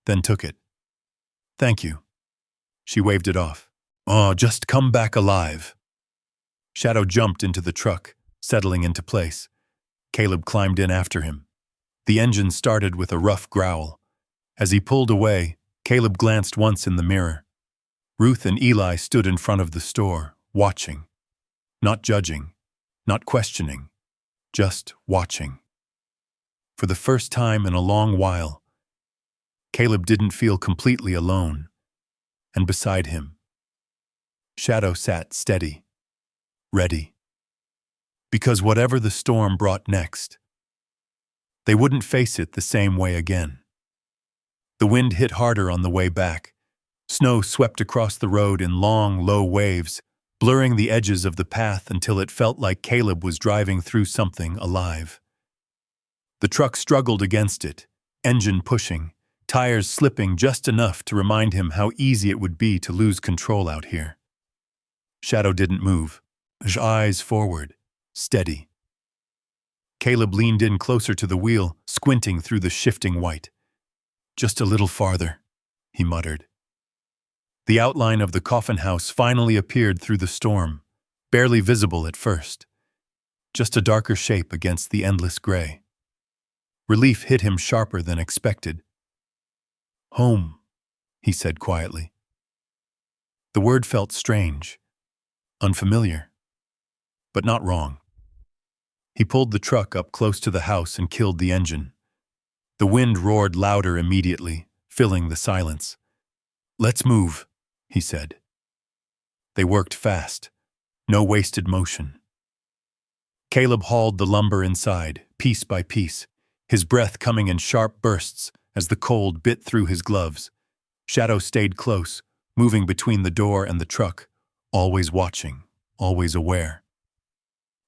then took it. Thank you. She waved it off. Oh, just come back alive. Shadow jumped into the truck, settling into place. Caleb climbed in after him. The engine started with a rough growl. As he pulled away, Caleb glanced once in the mirror. Ruth and Eli stood in front of the store, watching. Not judging, not questioning, just watching. For the first time in a long while, Caleb didn't feel completely alone. And beside him, Shadow sat steady, ready. Because whatever the storm brought next, they wouldn't face it the same way again. The wind hit harder on the way back. Snow swept across the road in long, low waves, blurring the edges of the path until it felt like Caleb was driving through something alive. The truck struggled against it, engine pushing, tires slipping just enough to remind him how easy it would be to lose control out here. Shadow didn't move, his eyes forward, steady. Caleb leaned in closer to the wheel, squinting through the shifting white. Just a little farther, he muttered. The outline of the coffin house finally appeared through the storm, barely visible at first. Just a darker shape against the endless gray. Relief hit him sharper than expected. Home, he said quietly. The word felt strange, unfamiliar, but not wrong. He pulled the truck up close to the house and killed the engine. The wind roared louder immediately, filling the silence. Let's move, he said. They worked fast, no wasted motion. Caleb hauled the lumber inside, piece by piece, his breath coming in sharp bursts as the cold bit through his gloves. Shadow stayed close, moving between the door and the truck, always watching, always aware.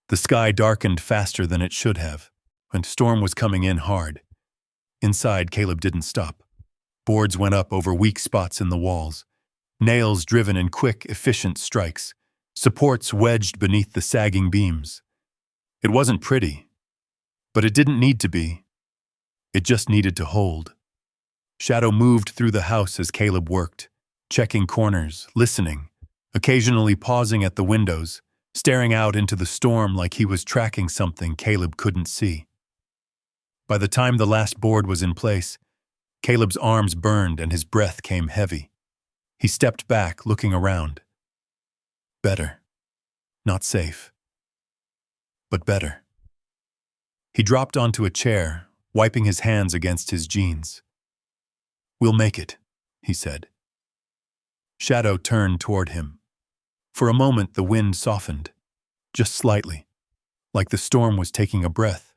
The sky darkened faster than it should have, and storm was coming in hard. Inside, Caleb didn't stop. Boards went up over weak spots in the walls, nails driven in quick, efficient strikes, supports wedged beneath the sagging beams. It wasn't pretty, but it didn't need to be. It just needed to hold. Shadow moved through the house as Caleb worked, checking corners, listening, occasionally pausing at the windows, staring out into the storm like he was tracking something Caleb couldn't see. By the time the last board was in place, Caleb's arms burned and his breath came heavy. He stepped back, looking around. Better. Not safe. But better. He dropped onto a chair, wiping his hands against his jeans. "We'll make it," he said. Shadow turned toward him. For a moment the wind softened, just slightly, like the storm was taking a breath.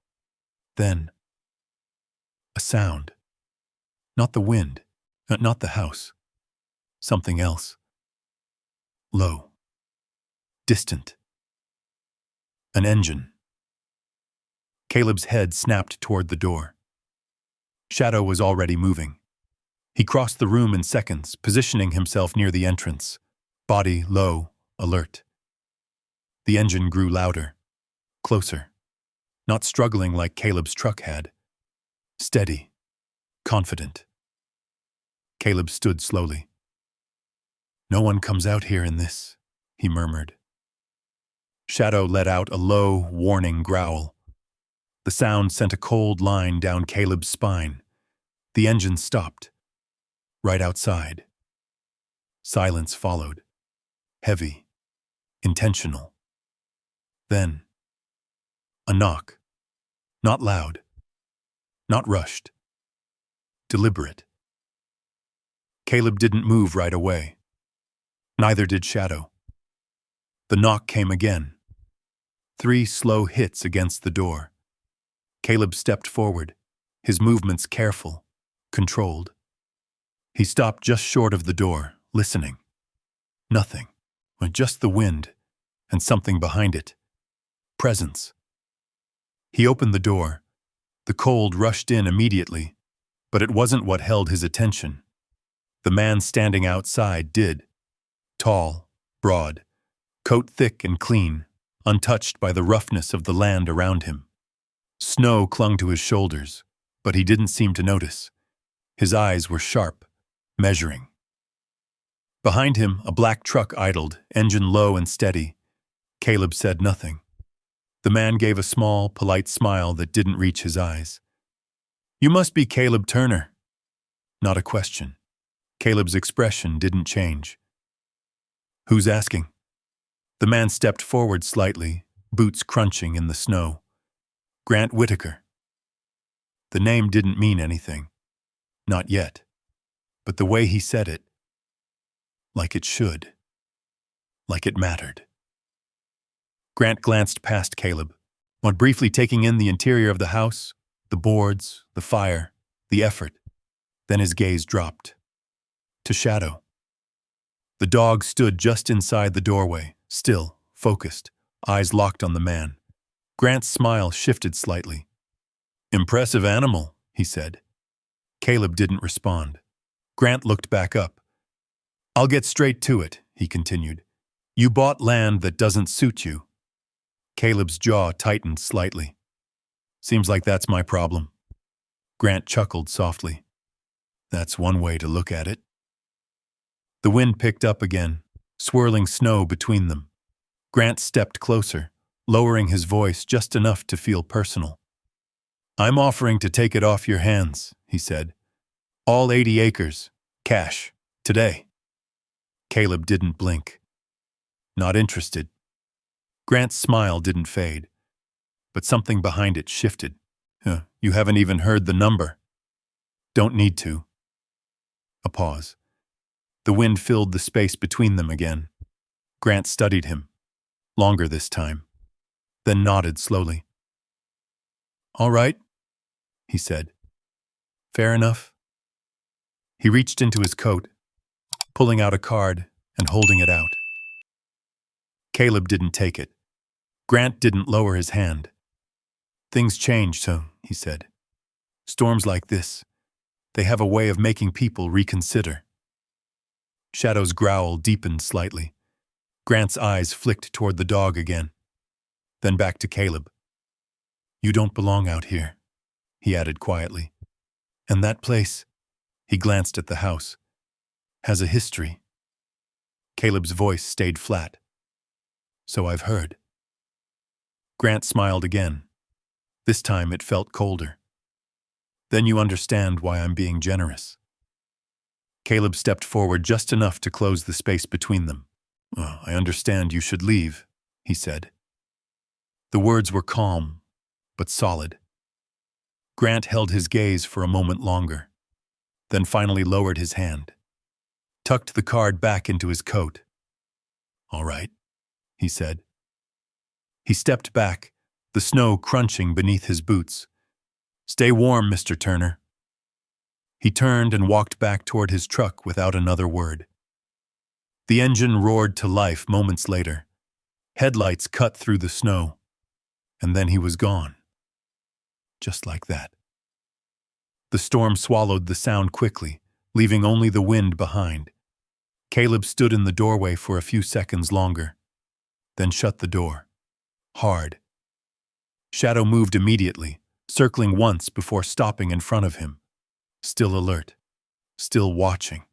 Then, a sound. Not the wind, not the house. Something else. Low. Distant. An engine. Caleb's head snapped toward the door. Shadow was already moving. He crossed the room in seconds, positioning himself near the entrance, body low, alert. The engine grew louder, closer, not struggling like Caleb's truck had. Steady, confident. Caleb stood slowly. "No one comes out here in this," he murmured. Shadow let out a low, warning growl. The sound sent a cold line down Caleb's spine. The engine stopped. Right outside. Silence followed. Heavy. Intentional. Then, a knock. Not loud. Not rushed. Deliberate. Caleb didn't move right away. Neither did Shadow. The knock came again. 3 slow hits against the door. Caleb stepped forward, his movements careful, controlled. He stopped just short of the door, listening. Nothing, just the wind, and something behind it. Presence. He opened the door. The cold rushed in immediately, but it wasn't what held his attention. The man standing outside did. Tall, broad, coat thick and clean, untouched by the roughness of the land around him. Snow clung to his shoulders, but he didn't seem to notice. His eyes were sharp, measuring. Behind him, a black truck idled, engine low and steady. Caleb said nothing. The man gave a small, polite smile that didn't reach his eyes. "You must be Caleb Turner." Not a question. Caleb's expression didn't change. "Who's asking?" The man stepped forward slightly, boots crunching in the snow. "Grant Whitaker." The name didn't mean anything. Not yet. But the way he said it, like it should. Like it mattered. Grant glanced past Caleb, while briefly taking in the interior of the house, the boards, the fire, the effort. Then his gaze dropped. To Shadow. The dog stood just inside the doorway, still, focused, eyes locked on the man. Grant's smile shifted slightly. "Impressive animal," he said. Caleb didn't respond. Grant looked back up. "I'll get straight to it," he continued. "You bought land that doesn't suit you." Caleb's jaw tightened slightly. "Seems like that's my problem." Grant chuckled softly. "That's one way to look at it." The wind picked up again, swirling snow between them. Grant stepped closer, lowering his voice just enough to feel personal. "I'm offering to take it off your hands," he said. "All 80 acres, cash, today." Caleb didn't blink. Not interested. Grant's smile didn't fade, but something behind it shifted. "You haven't even heard the number." "Don't need to." A pause. The wind filled the space between them again. Grant studied him, longer this time, then nodded slowly. "All right," he said. Fair enough. He reached into his coat, pulling out a card and holding it out. Caleb didn't take it. Grant didn't lower his hand. Things change, so, he said. Storms like this, they have a way of making people reconsider. Shadow's growl deepened slightly. Grant's eyes flicked toward the dog again, then back to Caleb. You don't belong out here, he added quietly. And that place, he glanced at the house, has a history. Caleb's voice stayed flat. So I've heard. Grant smiled again. This time it felt colder. Then you understand why I'm being generous. Caleb stepped forward just enough to close the space between them. Oh, I understand you should leave, he said. The words were calm, but solid. Grant held his gaze for a moment longer, then finally lowered his hand, tucked the card back into his coat. All right, he said. He stepped back, the snow crunching beneath his boots. Stay warm, Mr. Turner. He turned and walked back toward his truck without another word. The engine roared to life moments later. Headlights cut through the snow, and then he was gone. Just like that. The storm swallowed the sound quickly, leaving only the wind behind. Caleb stood in the doorway for a few seconds longer, then shut the door. Hard. Shadow moved immediately, circling once before stopping in front of him. Still alert. Still watching.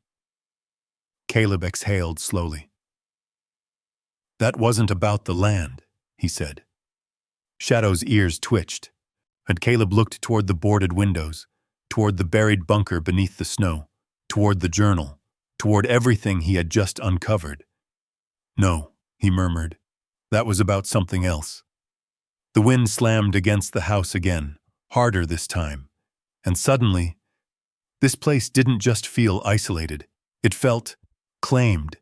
Caleb exhaled slowly. That wasn't about the land, he said. Shadow's ears twitched, and Caleb looked toward the boarded windows, toward the buried bunker beneath the snow, toward the journal, toward everything he had just uncovered. No, he murmured. That was about something else. The wind slammed against the house again, harder this time, and suddenly, this place didn't just feel isolated. It felt claimed,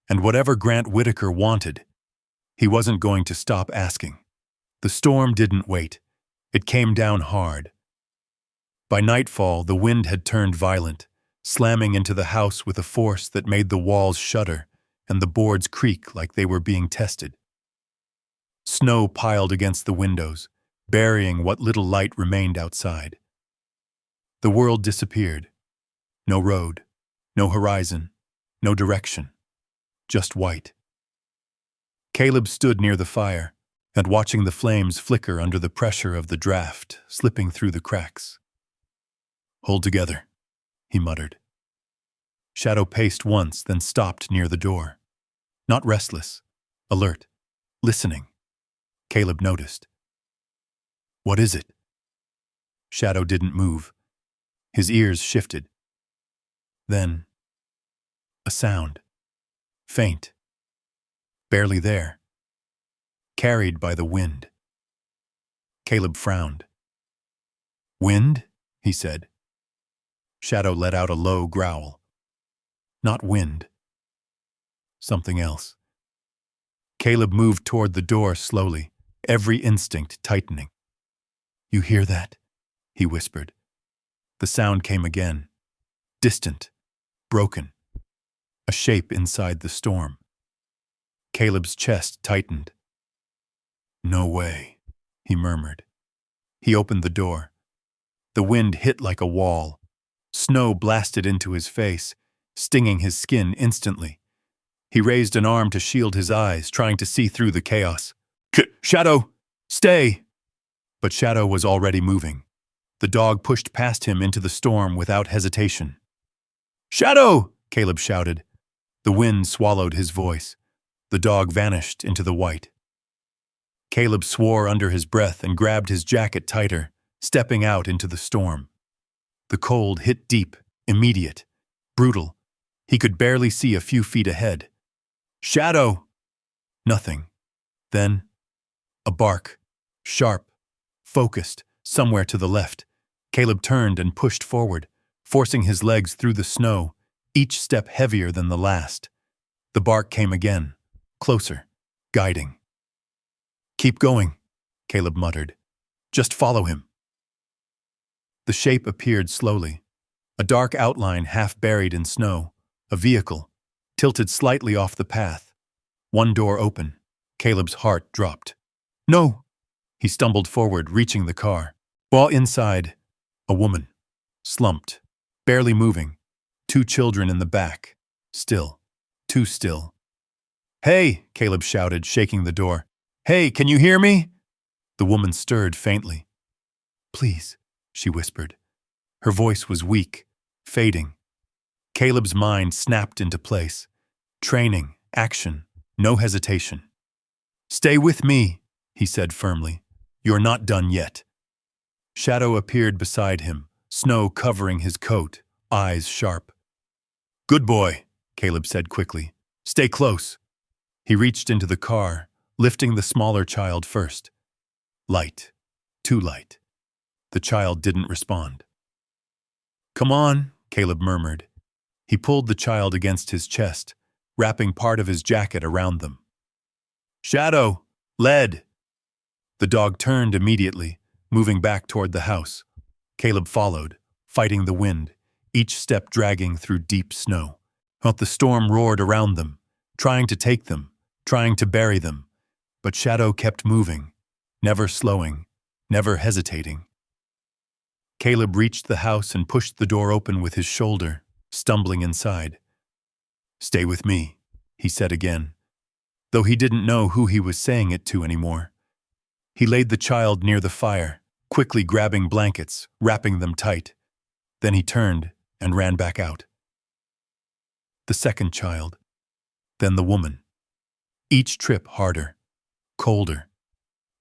and whatever Grant Whitaker wanted, he wasn't going to stop asking. The storm didn't wait. It came down hard. By nightfall, the wind had turned violent, slamming into the house with a force that made the walls shudder and the boards creak like they were being tested. Snow piled against the windows, burying what little light remained outside. The world disappeared. No road, no horizon, no direction, just white. Caleb stood near the fire and watching the flames flicker under the pressure of the draft slipping through the cracks. Hold together, he muttered. Shadow paced once, then stopped near the door. Not restless, alert, listening. Caleb noticed. What is it? Shadow didn't move. His ears shifted. Then, a sound. Faint. Barely there. Carried by the wind. Caleb frowned. Wind? He said. Shadow let out a low growl. Not wind. Something else. Caleb moved toward the door slowly, every instinct tightening. You hear that? He whispered. The sound came again. Distant. Broken. A shape inside the storm. Caleb's chest tightened. No way, he murmured. He opened the door. The wind hit like a wall. Snow blasted into his face, stinging his skin instantly. He raised an arm to shield his eyes, trying to see through the chaos. Shadow, stay! But Shadow was already moving. The dog pushed past him into the storm without hesitation. Shadow! Caleb shouted. The wind swallowed his voice. The dog vanished into the white. Caleb swore under his breath and grabbed his jacket tighter, stepping out into the storm. The cold hit deep, immediate, brutal. He could barely see a few feet ahead. Shadow! Nothing. Then, a bark, sharp, focused, somewhere to the left. Caleb turned and pushed forward, forcing his legs through the snow, each step heavier than the last. The bark came again, closer, guiding. Keep going, Caleb muttered. Just follow him. The shape appeared slowly. A dark outline half buried in snow. A vehicle, tilted slightly off the path. One door open. Caleb's heart dropped. No! He stumbled forward, reaching the car. While inside, a woman, slumped, barely moving. Two children in the back. Still. Too still. Hey! Caleb shouted, shaking the door. Hey, can you hear me? The woman stirred faintly. Please, she whispered. Her voice was weak, fading. Caleb's mind snapped into place. Training, action, no hesitation. Stay with me, he said firmly. You're not done yet. Shadow appeared beside him, snow covering his coat, eyes sharp. Good boy, Caleb said quickly. Stay close. He reached into the car, lifting the smaller child first. Light. Too light. The child didn't respond. Come on, Caleb murmured. He pulled the child against his chest, wrapping part of his jacket around them. Shadow! Lead! The dog turned immediately, moving back toward the house. Caleb followed, fighting the wind, each step dragging through deep snow. But the storm roared around them, trying to take them, trying to bury them. But Shadow kept moving, never slowing, never hesitating. Caleb reached the house and pushed the door open with his shoulder, stumbling inside. Stay with me, he said again, though he didn't know who he was saying it to anymore. He laid the child near the fire, quickly grabbing blankets, wrapping them tight. Then he turned and ran back out. The second child, then the woman. Each trip harder, colder.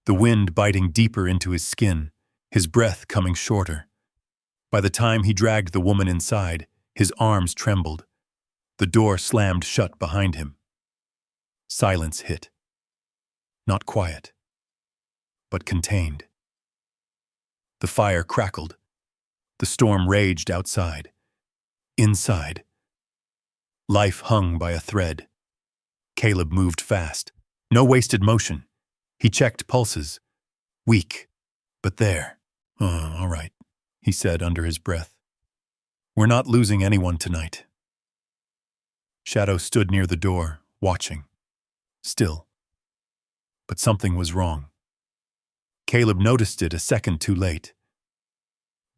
The wind biting deeper into his skin, his breath coming shorter. By the time he dragged the woman inside, his arms trembled. The door slammed shut behind him. Silence hit. Not quiet, but contained. The fire crackled. The storm raged outside. Inside, life hung by a thread. Caleb moved fast. No wasted motion. He checked pulses. Weak, but there. All right, he said under his breath. We're not losing anyone tonight. Shadow stood near the door, watching. Still. But something was wrong. Caleb noticed it a second too late.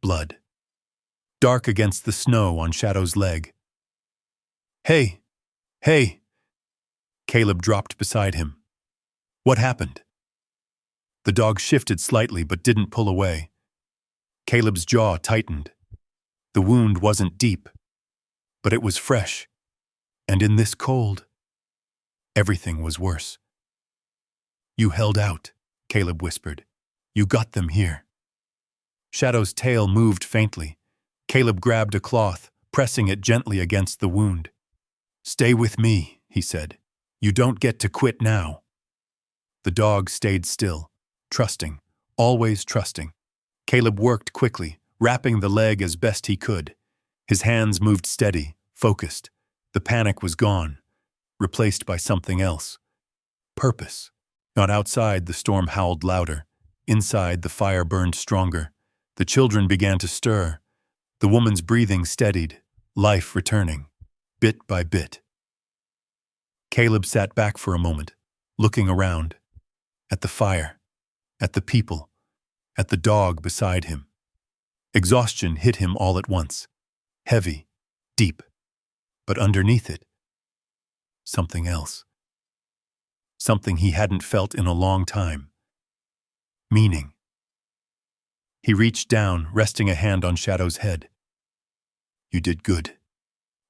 Blood. Dark against the snow on Shadow's leg. Hey! Hey! Caleb dropped beside him. What happened? The dog shifted slightly but didn't pull away. Caleb's jaw tightened. The wound wasn't deep, but it was fresh. And in this cold, everything was worse. You held out, Caleb whispered. You got them here. Shadow's tail moved faintly. Caleb grabbed a cloth, pressing it gently against the wound. Stay with me, he said. You don't get to quit now. The dog stayed still, trusting, always trusting. Caleb worked quickly, wrapping the leg as best he could. His hands moved steady, focused. The panic was gone, replaced by something else. Purpose. Not outside, the storm howled louder. Inside, the fire burned stronger. The children began to stir. The woman's breathing steadied, life returning, bit by bit. Caleb sat back for a moment, looking around. At the fire, at the people, at the dog beside him. Exhaustion hit him all at once. Heavy, deep. But underneath it, something else. Something he hadn't felt in a long time. Meaning. He reached down, resting a hand on Shadow's head. You did good,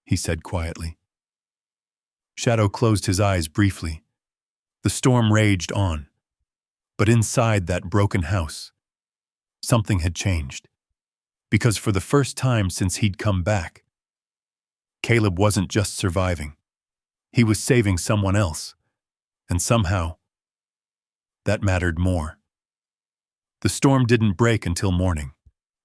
he said quietly. Shadow closed his eyes briefly. The storm raged on. But inside that broken house, something had changed. Because for the first time since he'd come back, Caleb wasn't just surviving. He was saving someone else. And somehow, that mattered more. The storm didn't break until morning.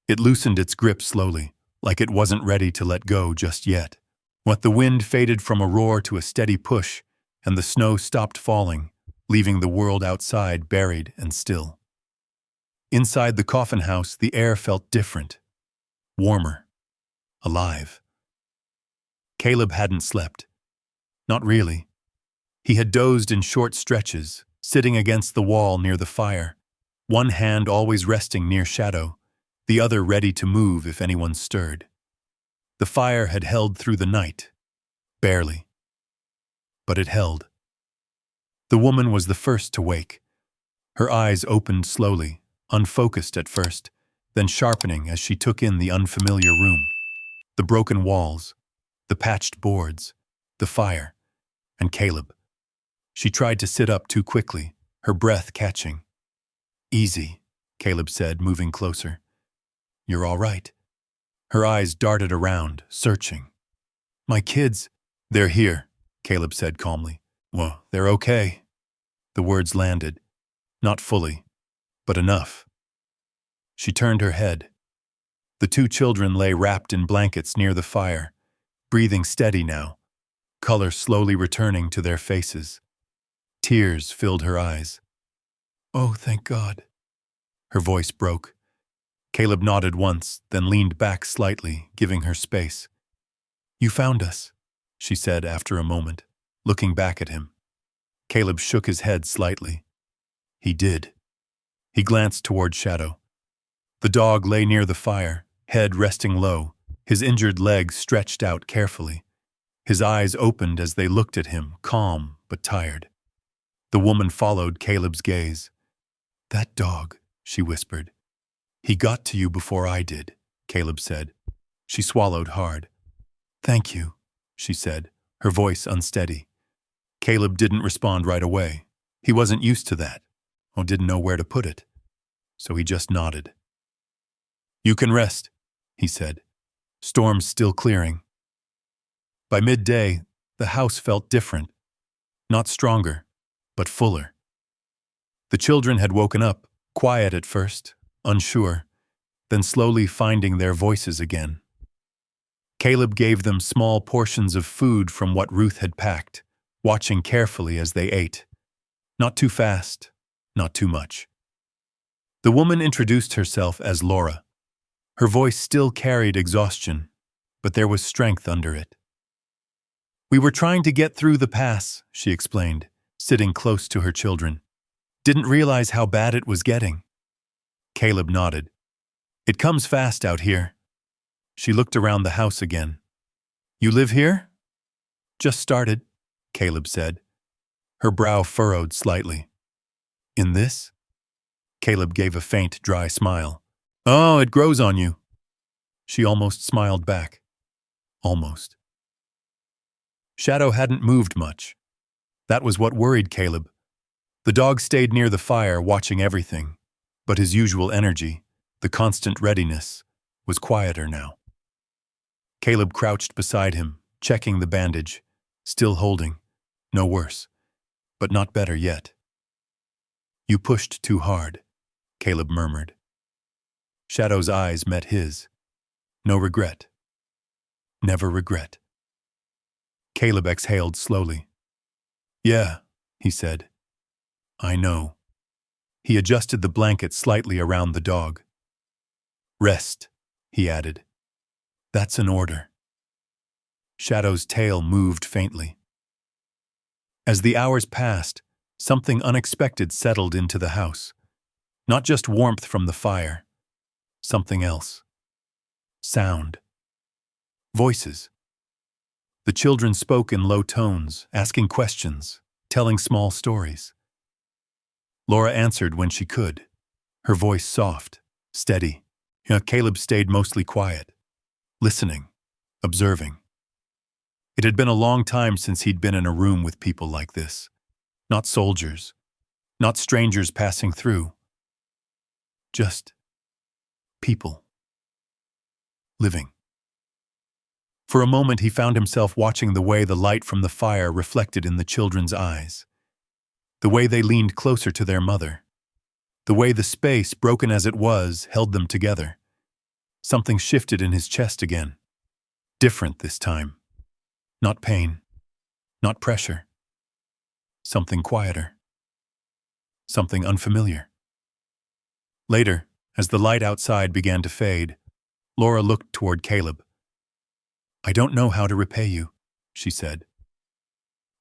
It loosened its grip slowly, like it wasn't ready to let go just yet. What the wind faded from a roar to a steady push, and the snow stopped falling, leaving the world outside buried and still. Inside the coffin house, the air felt different, warmer, alive. Caleb hadn't slept. Not really. He had dozed in short stretches, sitting against the wall near the fire, one hand always resting near Shadow, the other ready to move if anyone stirred. The fire had held through the night. Barely. But it held. The woman was the first to wake. Her eyes opened slowly, unfocused at first, then sharpening as she took in the unfamiliar room. The broken walls, the patched boards, the fire, and Caleb. She tried to sit up too quickly, her breath catching. "Easy," Caleb said, moving closer. "You're all right." Her eyes darted around, searching. "My kids." "They're here," Caleb said calmly. "Well, they're okay." The words landed. Not fully, but enough. She turned her head. The two children lay wrapped in blankets near the fire, breathing steady now, color slowly returning to their faces. Tears filled her eyes. "Oh, thank God." Her voice broke. Caleb nodded once, then leaned back slightly, giving her space. "You found us," she said after a moment, looking back at him. Caleb shook his head slightly. He did. He glanced toward Shadow. The dog lay near the fire, head resting low, his injured legs stretched out carefully. His eyes opened as they looked at him, calm but tired. The woman followed Caleb's gaze. "That dog," she whispered. "He got to you before I did," Caleb said. She swallowed hard. "Thank you," she said, her voice unsteady. Caleb didn't respond right away. He wasn't used to that, or didn't know where to put it. So he just nodded. "You can rest," he said. "Storm's still clearing." By midday, the house felt different. Not stronger, but fuller. The children had woken up, quiet at first, unsure, then slowly finding their voices again. Caleb gave them small portions of food from what Ruth had packed, watching carefully as they ate. Not too fast, not too much. The woman introduced herself as Laura. Her voice still carried exhaustion, but there was strength under it. "We were trying to get through the pass," she explained, sitting close to her children. "Didn't realize how bad it was getting." Caleb nodded. "It comes fast out here." She looked around the house again. "You live here?" "Just started," Caleb said. Her brow furrowed slightly. "In this?" Caleb gave a faint, dry smile. "Oh, it grows on you." She almost smiled back. Almost. Shadow hadn't moved much. That was what worried Caleb. The dog stayed near the fire, watching everything, but his usual energy, the constant readiness, was quieter now. Caleb crouched beside him, checking the bandage, still holding, no worse, but not better yet. "You pushed too hard," Caleb murmured. Shadow's eyes met his. No regret. Never regret. Caleb exhaled slowly. "Yeah," he said. "I know." He adjusted the blanket slightly around the dog. "Rest," he added. "That's an order." Shadow's tail moved faintly. As the hours passed, something unexpected settled into the house. Not just warmth from the fire. Something else. Sound. Voices. The children spoke in low tones, asking questions, telling small stories. Laura answered when she could, her voice soft, steady. Caleb stayed mostly quiet, listening, observing. It had been a long time since he'd been in a room with people like this. Not soldiers, not strangers passing through. Just people. Living. For a moment he found himself watching the way the light from the fire reflected in the children's eyes. The way they leaned closer to their mother. The way the space, broken as it was, held them together. Something shifted in his chest again. Different this time. Not pain. Not pressure. Something quieter. Something unfamiliar. Later, as the light outside began to fade, Laura looked toward Caleb. "I don't know how to repay you," she said.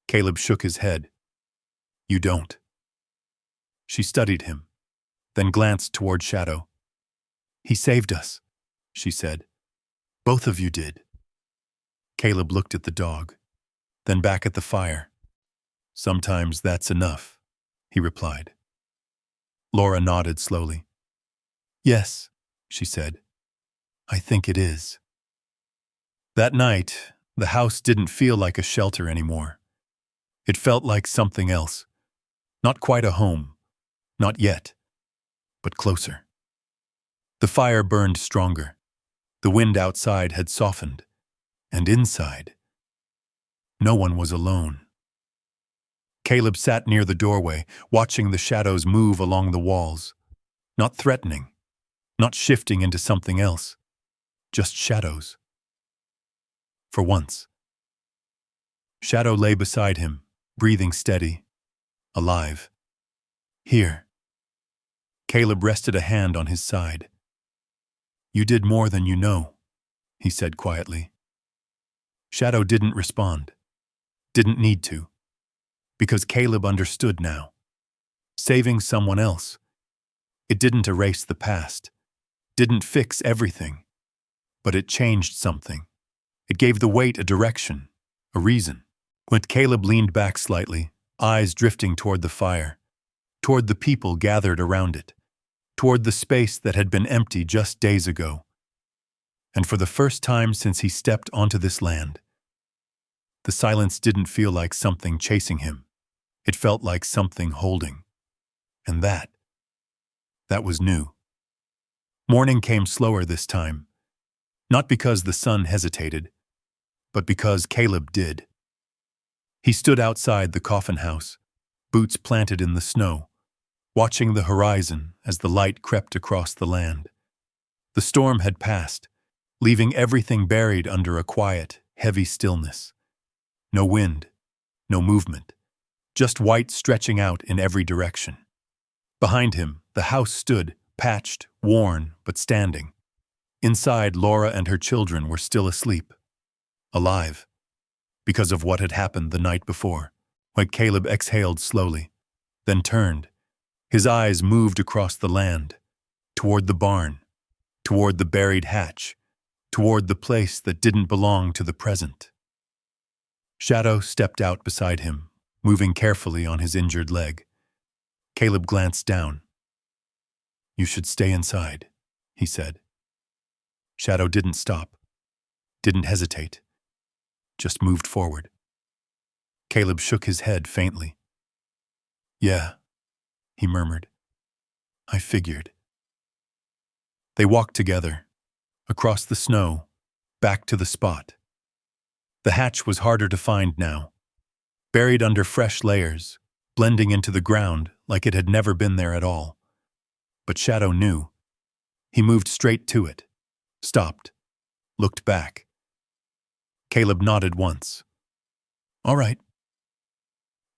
Caleb shook his head. "You don't." She studied him, then glanced toward Shadow. "He saved us," she said. "Both of you did." Caleb looked at the dog, then back at the fire. "Sometimes that's enough," he replied. Laura nodded slowly. "Yes," she said. "I think it is." That night, the house didn't feel like a shelter anymore. It felt like something else. Not quite a home, not yet, but closer. The fire burned stronger. The wind outside had softened, and inside, no one was alone. Caleb sat near the doorway, watching the shadows move along the walls. Not threatening, not shifting into something else, just shadows. For once. Shadow lay beside him, breathing steady, alive. "Here." Caleb rested a hand on his side. "You did more than you know," he said quietly. Shadow didn't respond. Didn't need to. Because Caleb understood now. Saving someone else. It didn't erase the past. Didn't fix everything. But it changed something. It gave the weight a direction, a reason. When Caleb leaned back slightly, eyes drifting toward the fire, toward the people gathered around it, toward the space that had been empty just days ago. And for the first time since he stepped onto this land, the silence didn't feel like something chasing him. It felt like something holding. And that was new. Morning came slower this time, not because the sun hesitated, but because Caleb did. He stood outside the coffin house, boots planted in the snow, watching the horizon as the light crept across the land. The storm had passed, leaving everything buried under a quiet, heavy stillness. No wind, no movement, just white stretching out in every direction. Behind him, the house stood, patched, worn, but standing. Inside, Laura and her children were still asleep. Alive. Because of what had happened the night before. When Caleb exhaled slowly, then turned. His eyes moved across the land, toward the barn, toward the buried hatch, toward the place that didn't belong to the present. Shadow stepped out beside him, moving carefully on his injured leg. Caleb glanced down. "You should stay inside," he said. Shadow didn't stop, didn't hesitate, just moved forward. Caleb shook his head faintly. "Yeah," he murmured. "I figured." They walked together, across the snow, back to the spot. The hatch was harder to find now, buried under fresh layers, blending into the ground like it had never been there at all. But Shadow knew. He moved straight to it, stopped, looked back. Caleb nodded once. "All right."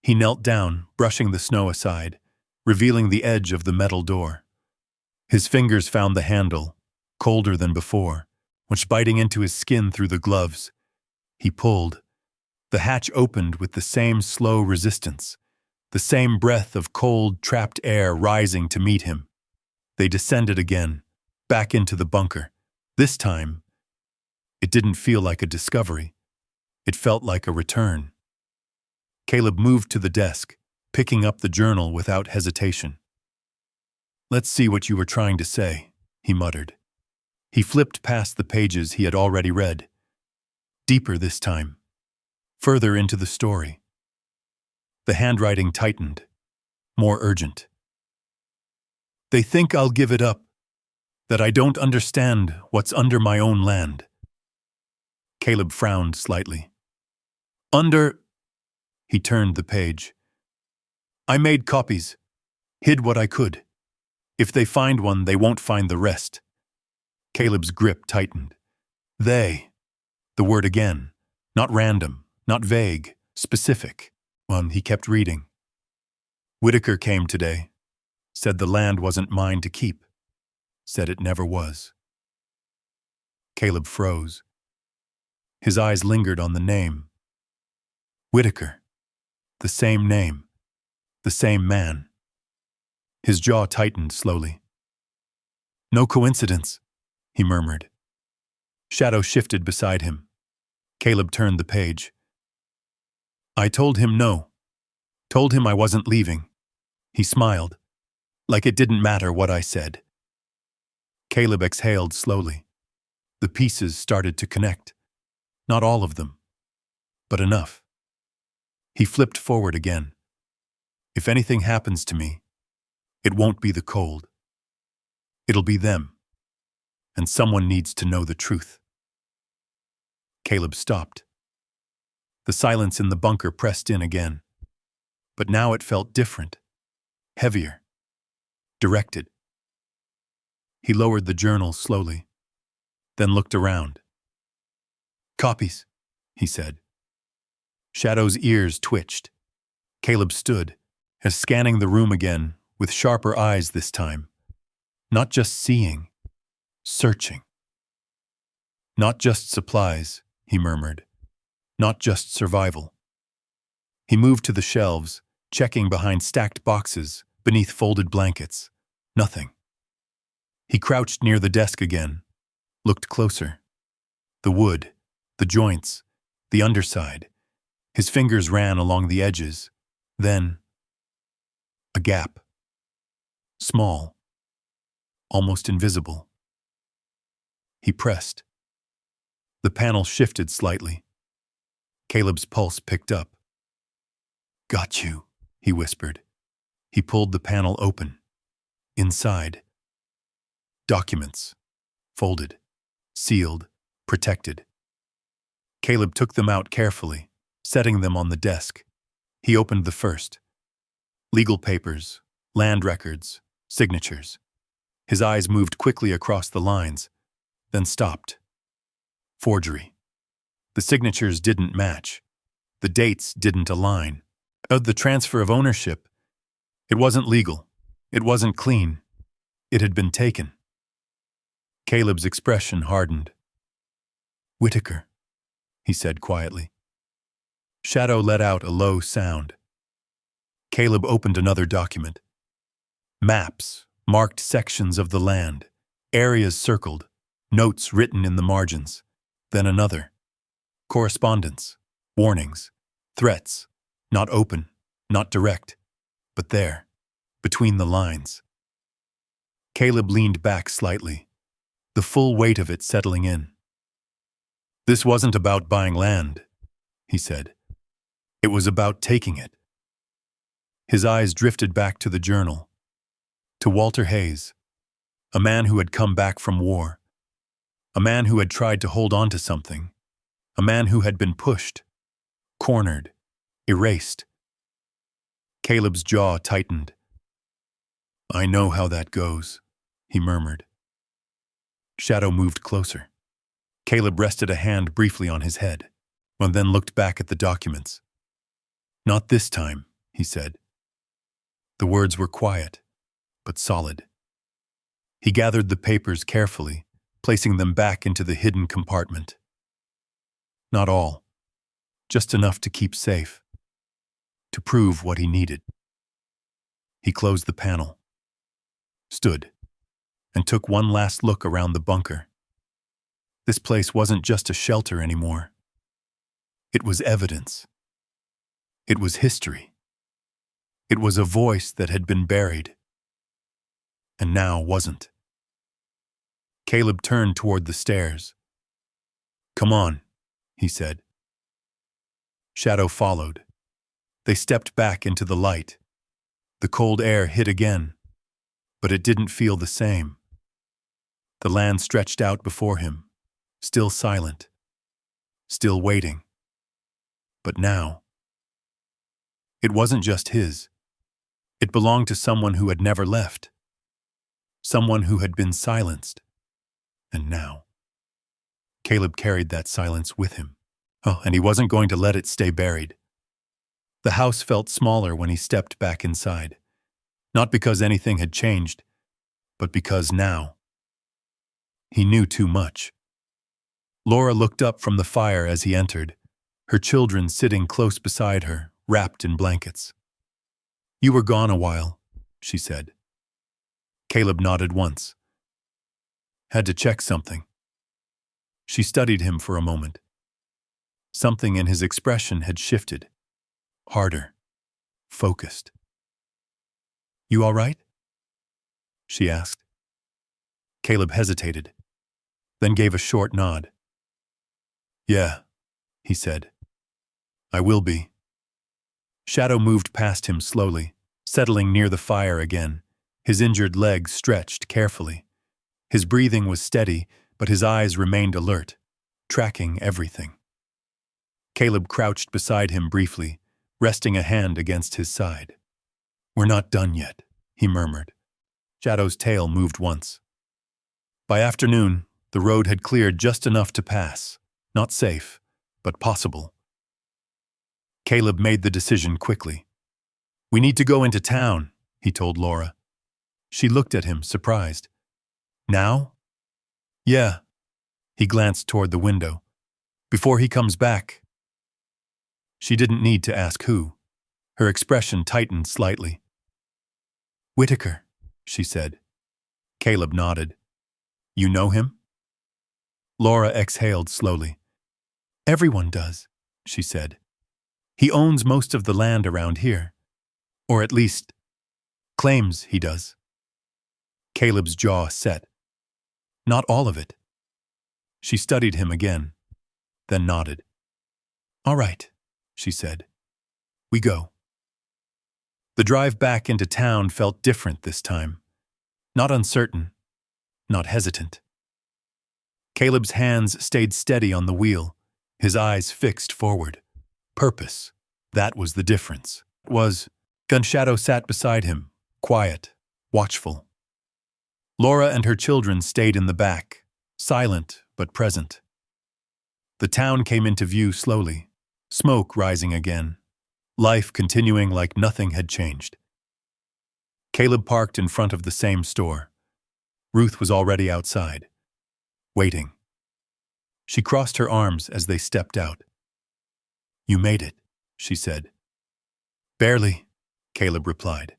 He knelt down, brushing the snow aside, revealing the edge of the metal door. His fingers found the handle, colder than before, which biting into his skin through the gloves. He pulled. The hatch opened with the same slow resistance, the same breath of cold, trapped air rising to meet him. They descended again, back into the bunker. This time, it didn't feel like a discovery. It felt like a return. Caleb moved to the desk, picking up the journal without hesitation. "Let's see what you were trying to say," he muttered. He flipped past the pages he had already read. Deeper this time. Further into the story. The handwriting tightened, more urgent. "They think I'll give it up, that I don't understand what's under my own land." Caleb frowned slightly. "Under—" He turned the page. "I made copies, hid what I could. If they find one, they won't find the rest." Caleb's grip tightened. "They." The word again. Not random, not vague, specific. He kept reading. "Whitaker came today. Said the land wasn't mine to keep. Said it never was." Caleb froze. His eyes lingered on the name. Whitaker. The same name. The same man. His jaw tightened slowly. No coincidence, he murmured. Shadow shifted beside him. Caleb turned the page. I told him no. Told him I wasn't leaving. He smiled, like it didn't matter what I said. Caleb exhaled slowly. The pieces started to connect. Not all of them, but enough. He flipped forward again. If anything happens to me, it won't be the cold. It'll be them. And someone needs to know the truth. Caleb stopped. The silence in the bunker pressed in again. But now it felt different, heavier, directed. He lowered the journal slowly, then looked around. Copies, he said. Shadow's ears twitched. Caleb stood, as scanning the room again, with sharper eyes this time. Not just seeing, searching. Not just supplies, he murmured. Not just survival. He moved to the shelves, checking behind stacked boxes, beneath folded blankets. Nothing. He crouched near the desk again, looked closer. The wood, the joints, the underside. His fingers ran along the edges. Then, a gap. Small. Almost invisible. He pressed. The panel shifted slightly. Caleb's pulse picked up. Got you, he whispered. He pulled the panel open. Inside. Documents. Folded. Sealed. Protected. Caleb took them out carefully, setting them on the desk. He opened the first. Legal papers, land records, signatures. His eyes moved quickly across the lines, then stopped. Forgery. The signatures didn't match. The dates didn't align. The transfer of ownership. It wasn't legal. It wasn't clean. It had been taken. Caleb's expression hardened. Whitaker, he said quietly. Shadow let out a low sound. Caleb opened another document. Maps marked sections of the land, areas circled, notes written in the margins. Then another. Correspondence, warnings, threats, not open, not direct, but there, between the lines. Caleb leaned back slightly, the full weight of it settling in. This wasn't about buying land, he said. It was about taking it. His eyes drifted back to the journal, to Walter Hayes, a man who had come back from war, a man who had tried to hold on to something, a man who had been pushed, cornered, erased. Caleb's jaw tightened. I know how that goes, he murmured. Shadow moved closer. Caleb rested a hand briefly on his head, and then looked back at the documents. Not this time, he said. The words were quiet, but solid. He gathered the papers carefully, placing them back into the hidden compartment. Not all, just enough to keep safe, to prove what he needed. He closed the panel, stood, and took one last look around the bunker. This place wasn't just a shelter anymore. It was evidence. It was history. It was a voice that had been buried, and now wasn't. Caleb turned toward the stairs. Come on, he said. Shadow followed. They stepped back into the light. The cold air hit again, but it didn't feel the same. The land stretched out before him, still silent, still waiting. But now, it wasn't just his. It belonged to someone who had never left, someone who had been silenced. And now, Caleb carried that silence with him. And he wasn't going to let it stay buried. The house felt smaller when he stepped back inside, not because anything had changed, but because now, he knew too much. Laura looked up from the fire as he entered, her children sitting close beside her, wrapped in blankets. "You were gone a while," she said. Caleb nodded once. "Had to check something." She studied him for a moment. Something in his expression had shifted. Harder. Focused. "You all right?" she asked. Caleb hesitated, then gave a short nod. "Yeah," he said. "I will be." Shadow moved past him slowly, settling near the fire again, his injured legs stretched carefully. His breathing was steady, but his eyes remained alert, tracking everything. Caleb crouched beside him briefly, resting a hand against his side. "We're not done yet," he murmured. Shadow's tail moved once. By afternoon, the road had cleared just enough to pass. Not safe, but possible. Caleb made the decision quickly. "We need to go into town," he told Laura. She looked at him, surprised. "Now?" "Yeah." He glanced toward the window. "Before he comes back." She didn't need to ask who. Her expression tightened slightly. "Whitaker," she said. Caleb nodded. "You know him?" Laura exhaled slowly. "Everyone does," she said. "He owns most of the land around here. Or at least, claims he does." Caleb's jaw set. "Not all of it." She studied him again, then nodded. "All right," she said. "We go." The drive back into town felt different this time. Not uncertain, not hesitant. Caleb's hands stayed steady on the wheel, his eyes fixed forward. Purpose, that was the difference. Shadow sat beside him, quiet, watchful. Laura and her children stayed in the back, silent but present. The town came into view slowly, smoke rising again, life continuing like nothing had changed. Caleb parked in front of the same store. Ruth was already outside, waiting. She crossed her arms as they stepped out. "You made it," she said. "Barely," Caleb replied.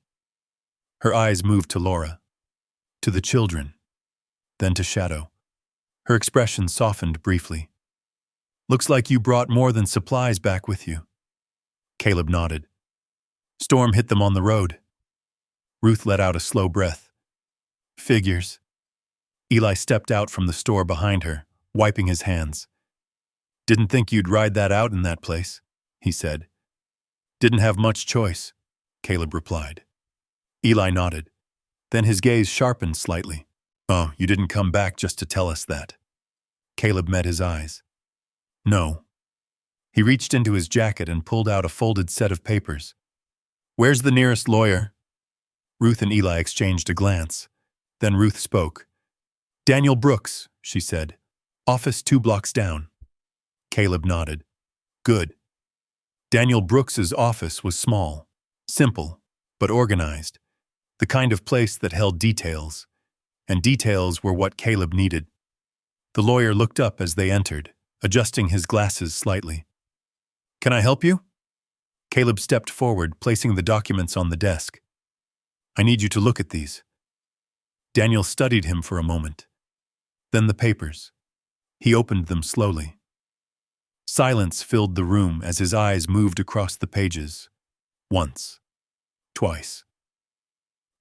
Her eyes moved to Laura, to the children, then to Shadow. Her expression softened briefly. "Looks like you brought more than supplies back with you." Caleb nodded. "Storm hit them on the road." Ruth let out a slow breath. "Figures." Eli stepped out from the store behind her, wiping his hands. "Didn't think you'd ride that out in that place," he said. "Didn't have much choice," Caleb replied. Eli nodded. Then his gaze sharpened slightly. "Oh, you didn't come back just to tell us that." Caleb met his eyes. "No." He reached into his jacket and pulled out a folded set of papers. "Where's the nearest lawyer?" Ruth and Eli exchanged a glance. Then Ruth spoke. "Daniel Brooks," she said. "Office 2 blocks down." Caleb nodded. "Good." Daniel Brooks's office was small, simple, but organized. The kind of place that held details. And details were what Caleb needed. The lawyer looked up as they entered, adjusting his glasses slightly. "Can I help you?" Caleb stepped forward, placing the documents on the desk. "I need you to look at these." Daniel studied him for a moment. Then the papers. He opened them slowly. Silence filled the room as his eyes moved across the pages. Once. Twice.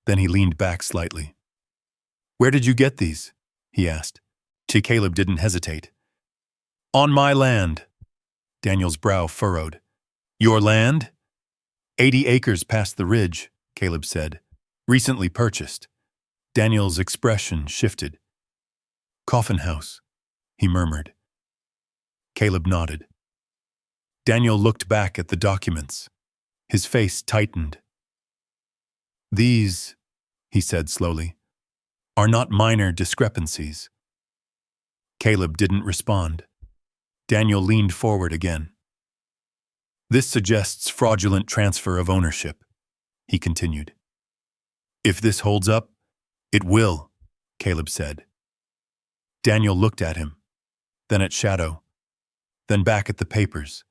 Then he leaned back slightly. "Where did you get these?" he asked. Caleb didn't hesitate. "On my land." Daniel's brow furrowed. "Your land?" 80 acres past the ridge, Caleb said. "Recently purchased." Daniel's expression shifted. "Coffin house," he murmured. Caleb nodded. Daniel looked back at the documents. His face tightened. "These," he said slowly, "are not minor discrepancies." Caleb didn't respond. Daniel leaned forward again. "This suggests fraudulent transfer of ownership," he continued. "If this holds up, it will," Caleb said. Daniel looked at him, then at Shadow, then back at the papers.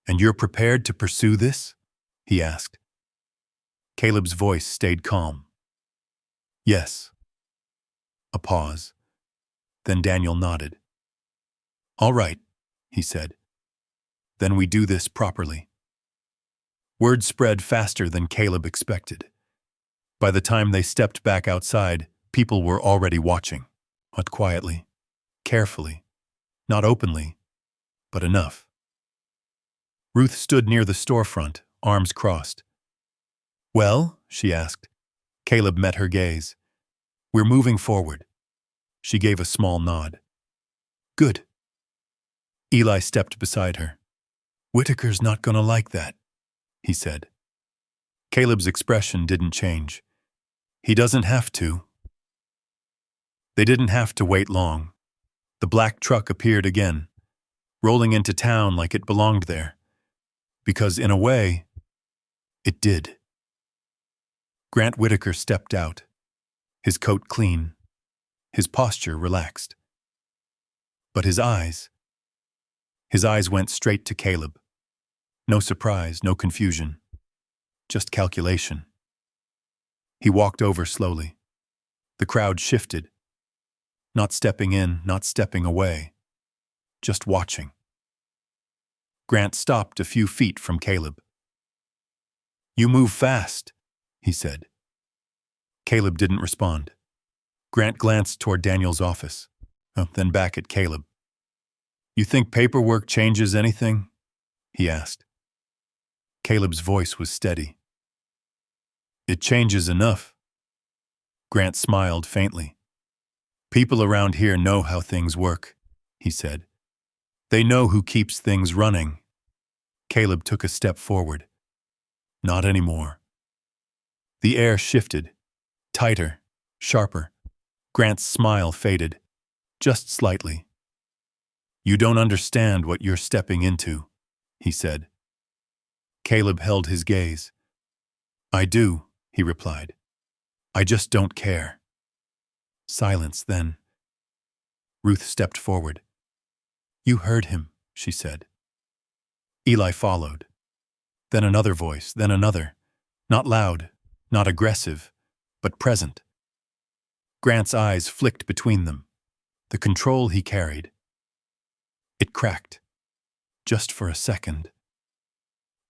"And you're prepared to pursue this?" he asked. Caleb's voice stayed calm. "Yes." A pause. Then Daniel nodded. "All right," he said. "Then we do this properly." Word spread faster than Caleb expected. By the time they stepped back outside, people were already watching, but quietly, carefully, not openly, but enough. Ruth stood near the storefront, arms crossed. "Well?" she asked. Caleb met her gaze. "We're moving forward." She gave a small nod. "Good." Eli stepped beside her. "Whitaker's not gonna like that," he said. Caleb's expression didn't change. "He doesn't have to." They didn't have to wait long. The black truck appeared again, rolling into town like it belonged there. Because in a way, it did. Grant Whitaker stepped out, his coat clean, his posture relaxed. But his eyes went straight to Caleb. No surprise, no confusion, just calculation. He walked over slowly. The crowd shifted, not stepping in, not stepping away, just watching. Grant stopped a few feet from Caleb. "You move fast," he said. Caleb didn't respond. Grant glanced toward Daniel's office, then back at Caleb. "You think paperwork changes anything?" he asked. Caleb's voice was steady. "It changes enough." Grant smiled faintly. "People around here know how things work," he said. "They know who keeps things running." Caleb took a step forward. "Not anymore." The air shifted, tighter, sharper. Grant's smile faded, just slightly. "You don't understand what you're stepping into," he said. Caleb held his gaze. "I do," he replied. "I just don't care." Silence then. Ruth stepped forward. "You heard him," she said. Eli followed. Then another voice, then another. Not loud, not aggressive, but present. Grant's eyes flicked between them. The control he carried. It cracked. Just for a second.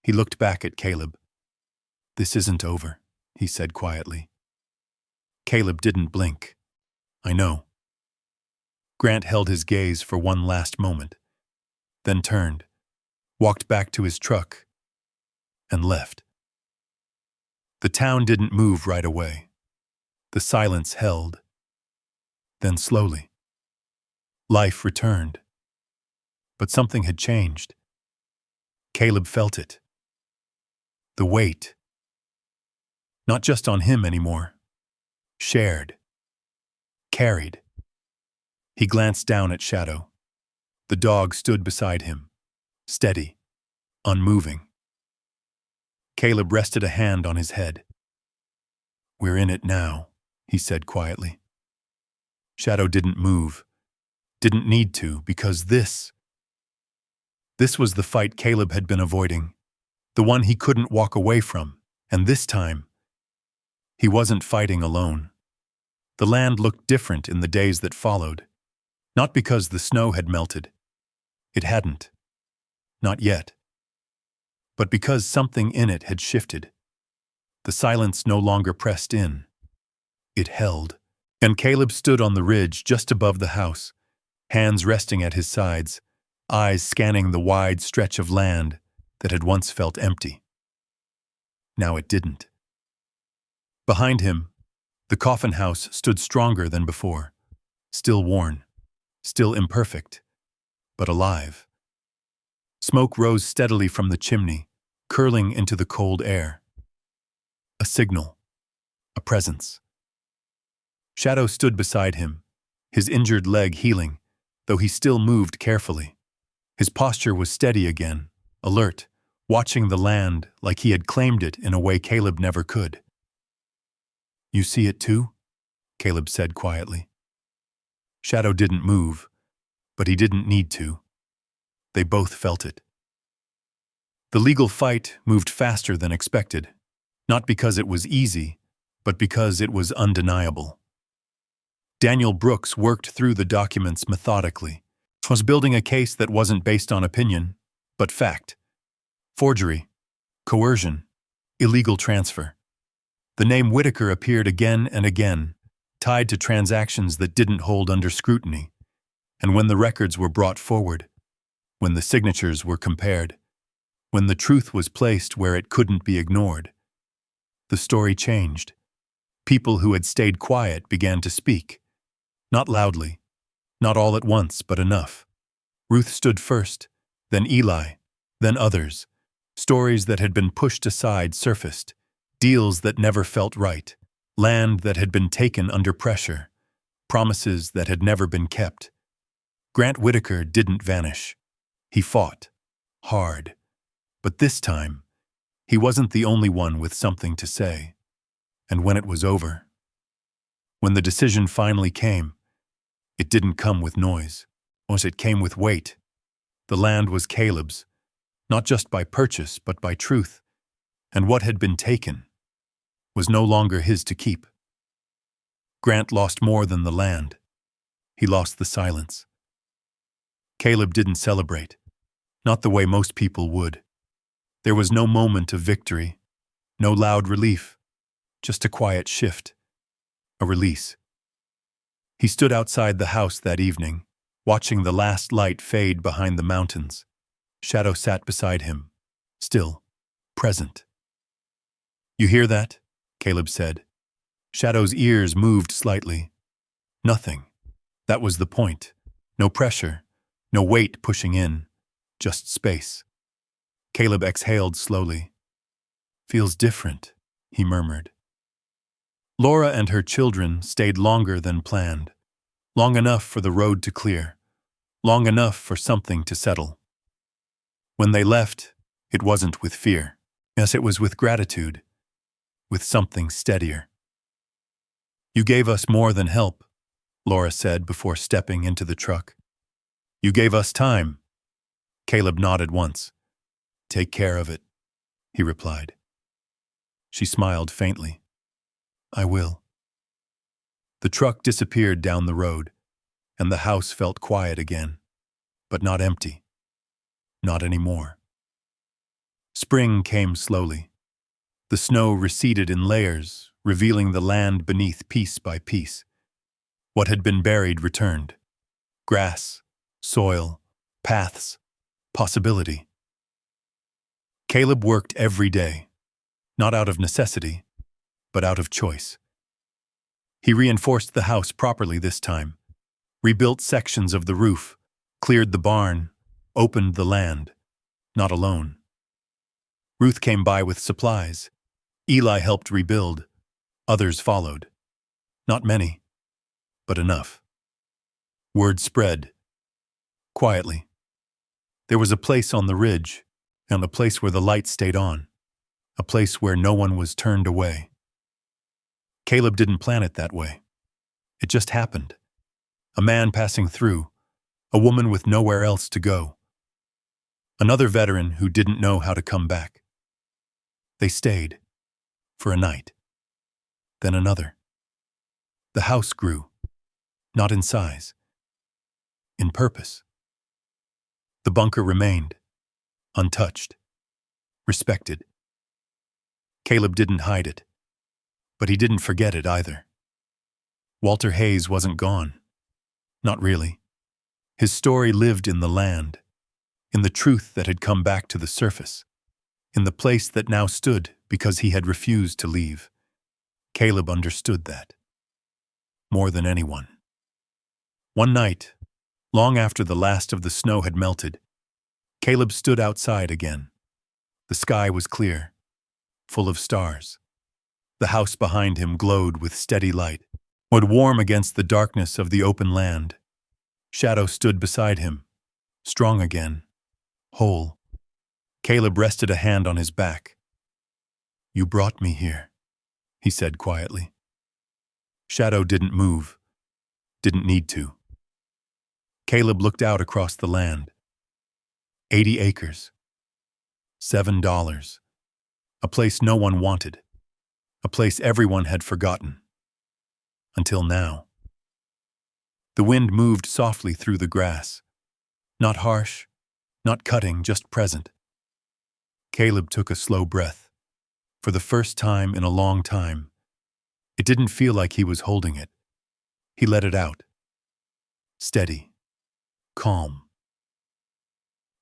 He looked back at Caleb. "This isn't over," he said quietly. Caleb didn't blink. "I know." Grant held his gaze for one last moment, then turned, walked back to his truck, and left. The town didn't move right away. The silence held. Then slowly, life returned. But something had changed. Caleb felt it. The weight. Not just on him anymore. Shared. Carried. He glanced down at Shadow. The dog stood beside him, steady, unmoving. Caleb rested a hand on his head. "We're in it now," he said quietly. Shadow didn't move, didn't need to, because this was the fight Caleb had been avoiding, the one he couldn't walk away from, and this time, he wasn't fighting alone. The land looked different in the days that followed, not because the snow had melted. It hadn't. Not yet. But because something in it had shifted. The silence no longer pressed in. It held. And Caleb stood on the ridge just above the house, hands resting at his sides, eyes scanning the wide stretch of land that had once felt empty. Now it didn't. Behind him, the coffin house stood stronger than before, still worn, still imperfect, but alive. Smoke rose steadily from the chimney, curling into the cold air. A signal, a presence. Shadow stood beside him, his injured leg healing, though he still moved carefully. His posture was steady again, alert, watching the land like he had claimed it in a way Caleb never could. "You see it too?" Caleb said quietly. Shadow didn't move, But he didn't need to. They both felt it. The legal fight moved faster than expected, not because it was easy, but because it was undeniable. Daniel Brooks worked through the documents methodically, was building a case that wasn't based on opinion, but fact. Forgery, coercion, illegal transfer. The name Whitaker appeared again and again, tied to transactions that didn't hold under scrutiny. And when the records were brought forward, when the signatures were compared, when the truth was placed where it couldn't be ignored, the story changed. People who had stayed quiet began to speak. Not loudly, not all at once, but enough. Ruth stood first, then Eli, then others. Stories that had been pushed aside surfaced. Deals that never felt right. Land that had been taken under pressure. Promises that had never been kept. Grant Whitaker didn't vanish. He fought. Hard. But this time, he wasn't the only one with something to say. And when it was over, when the decision finally came, it didn't come with noise. It came with weight. The land was Caleb's, not just by purchase, but by truth. And what had been taken was no longer his to keep. Grant lost more than the land. He lost the silence. Caleb didn't celebrate, not the way most people would. There was no moment of victory, no loud relief, just a quiet shift, a release. He stood outside the house that evening, watching the last light fade behind the mountains. Shadow sat beside him, still, present. "You hear that?" Caleb said. Shadow's ears moved slightly. Nothing. That was the point. No pressure, no weight pushing in, just space. Caleb exhaled slowly. "Feels different," he murmured. Laura and her children stayed longer than planned. Long enough for the road to clear. Long enough for something to settle. When they left, it wasn't with fear. Yes, it was with gratitude. With something steadier. "You gave us more than help," Laura said before stepping into the truck. "You gave us time." Caleb nodded once. "Take care of it," he replied. She smiled faintly. "I will." The truck disappeared down the road, and the house felt quiet again, but not empty. Not anymore. Spring came slowly. The snow receded in layers, revealing the land beneath piece by piece. What had been buried returned. Grass, soil, paths, possibility. Caleb worked every day, not out of necessity, but out of choice. He reinforced the house properly this time, rebuilt sections of the roof, cleared the barn, opened the land, not alone. Ruth came by with supplies. Eli helped rebuild. Others followed. Not many, but enough. Word spread. Quietly. There was a place on the ridge, and a place where the light stayed on. A place where no one was turned away. Caleb didn't plan it that way. It just happened. A man passing through. A woman with nowhere else to go. Another veteran who didn't know how to come back. They stayed. For a night. Then another. The house grew. Not in size. In purpose. The bunker remained. Untouched. Respected. Caleb didn't hide it. But he didn't forget it either. Walter Hayes wasn't gone. Not really. His story lived in the land. In the truth that had come back to the surface. In the place that now stood because he had refused to leave. Caleb understood that. More than anyone. One night, long after the last of the snow had melted, Caleb stood outside again. The sky was clear, full of stars. The house behind him glowed with steady light, would warm against the darkness of the open land. Shadow stood beside him, strong again, whole. Caleb rested a hand on his back. "You brought me here," he said quietly. Shadow didn't move, didn't need to. Caleb looked out across the land. 80 acres. $7. A place no one wanted. A place everyone had forgotten. Until now. The wind moved softly through the grass. Not harsh, not cutting, just present. Caleb took a slow breath. For the first time in a long time, it didn't feel like he was holding it. He let it out. Steady. Calm.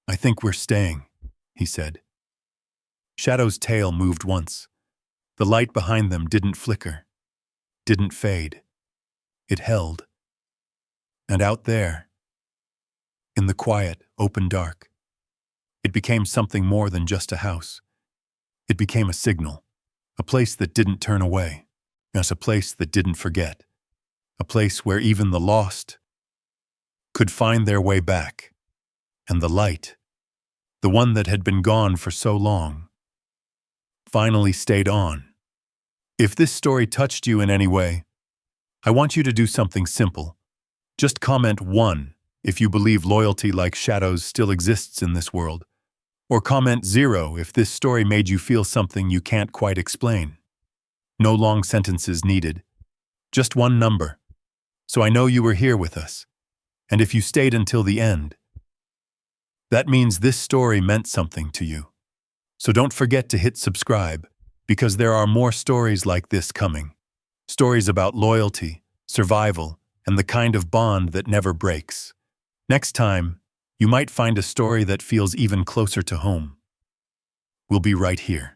"I think we're staying," he said. Shadow's tail moved once. The light behind them didn't flicker, didn't fade. It held. And out there, in the quiet, open dark, it became something more than just a house. It became a signal, a place that didn't turn away, as a place that didn't forget, a place where even the lost could find their way back. And the light, the one that had been gone for so long, finally stayed on. If this story touched you in any way, I want you to do something simple. Just comment 1 if you believe loyalty like shadows still exists in this world, or comment 0 if this story made you feel something you can't quite explain. No long sentences needed, just one number, so I know you were here with us. And if you stayed until the end, that means this story meant something to you. So don't forget to hit subscribe, because there are more stories like this coming. Stories about loyalty, survival, and the kind of bond that never breaks. Next time, you might find a story that feels even closer to home. We'll be right here.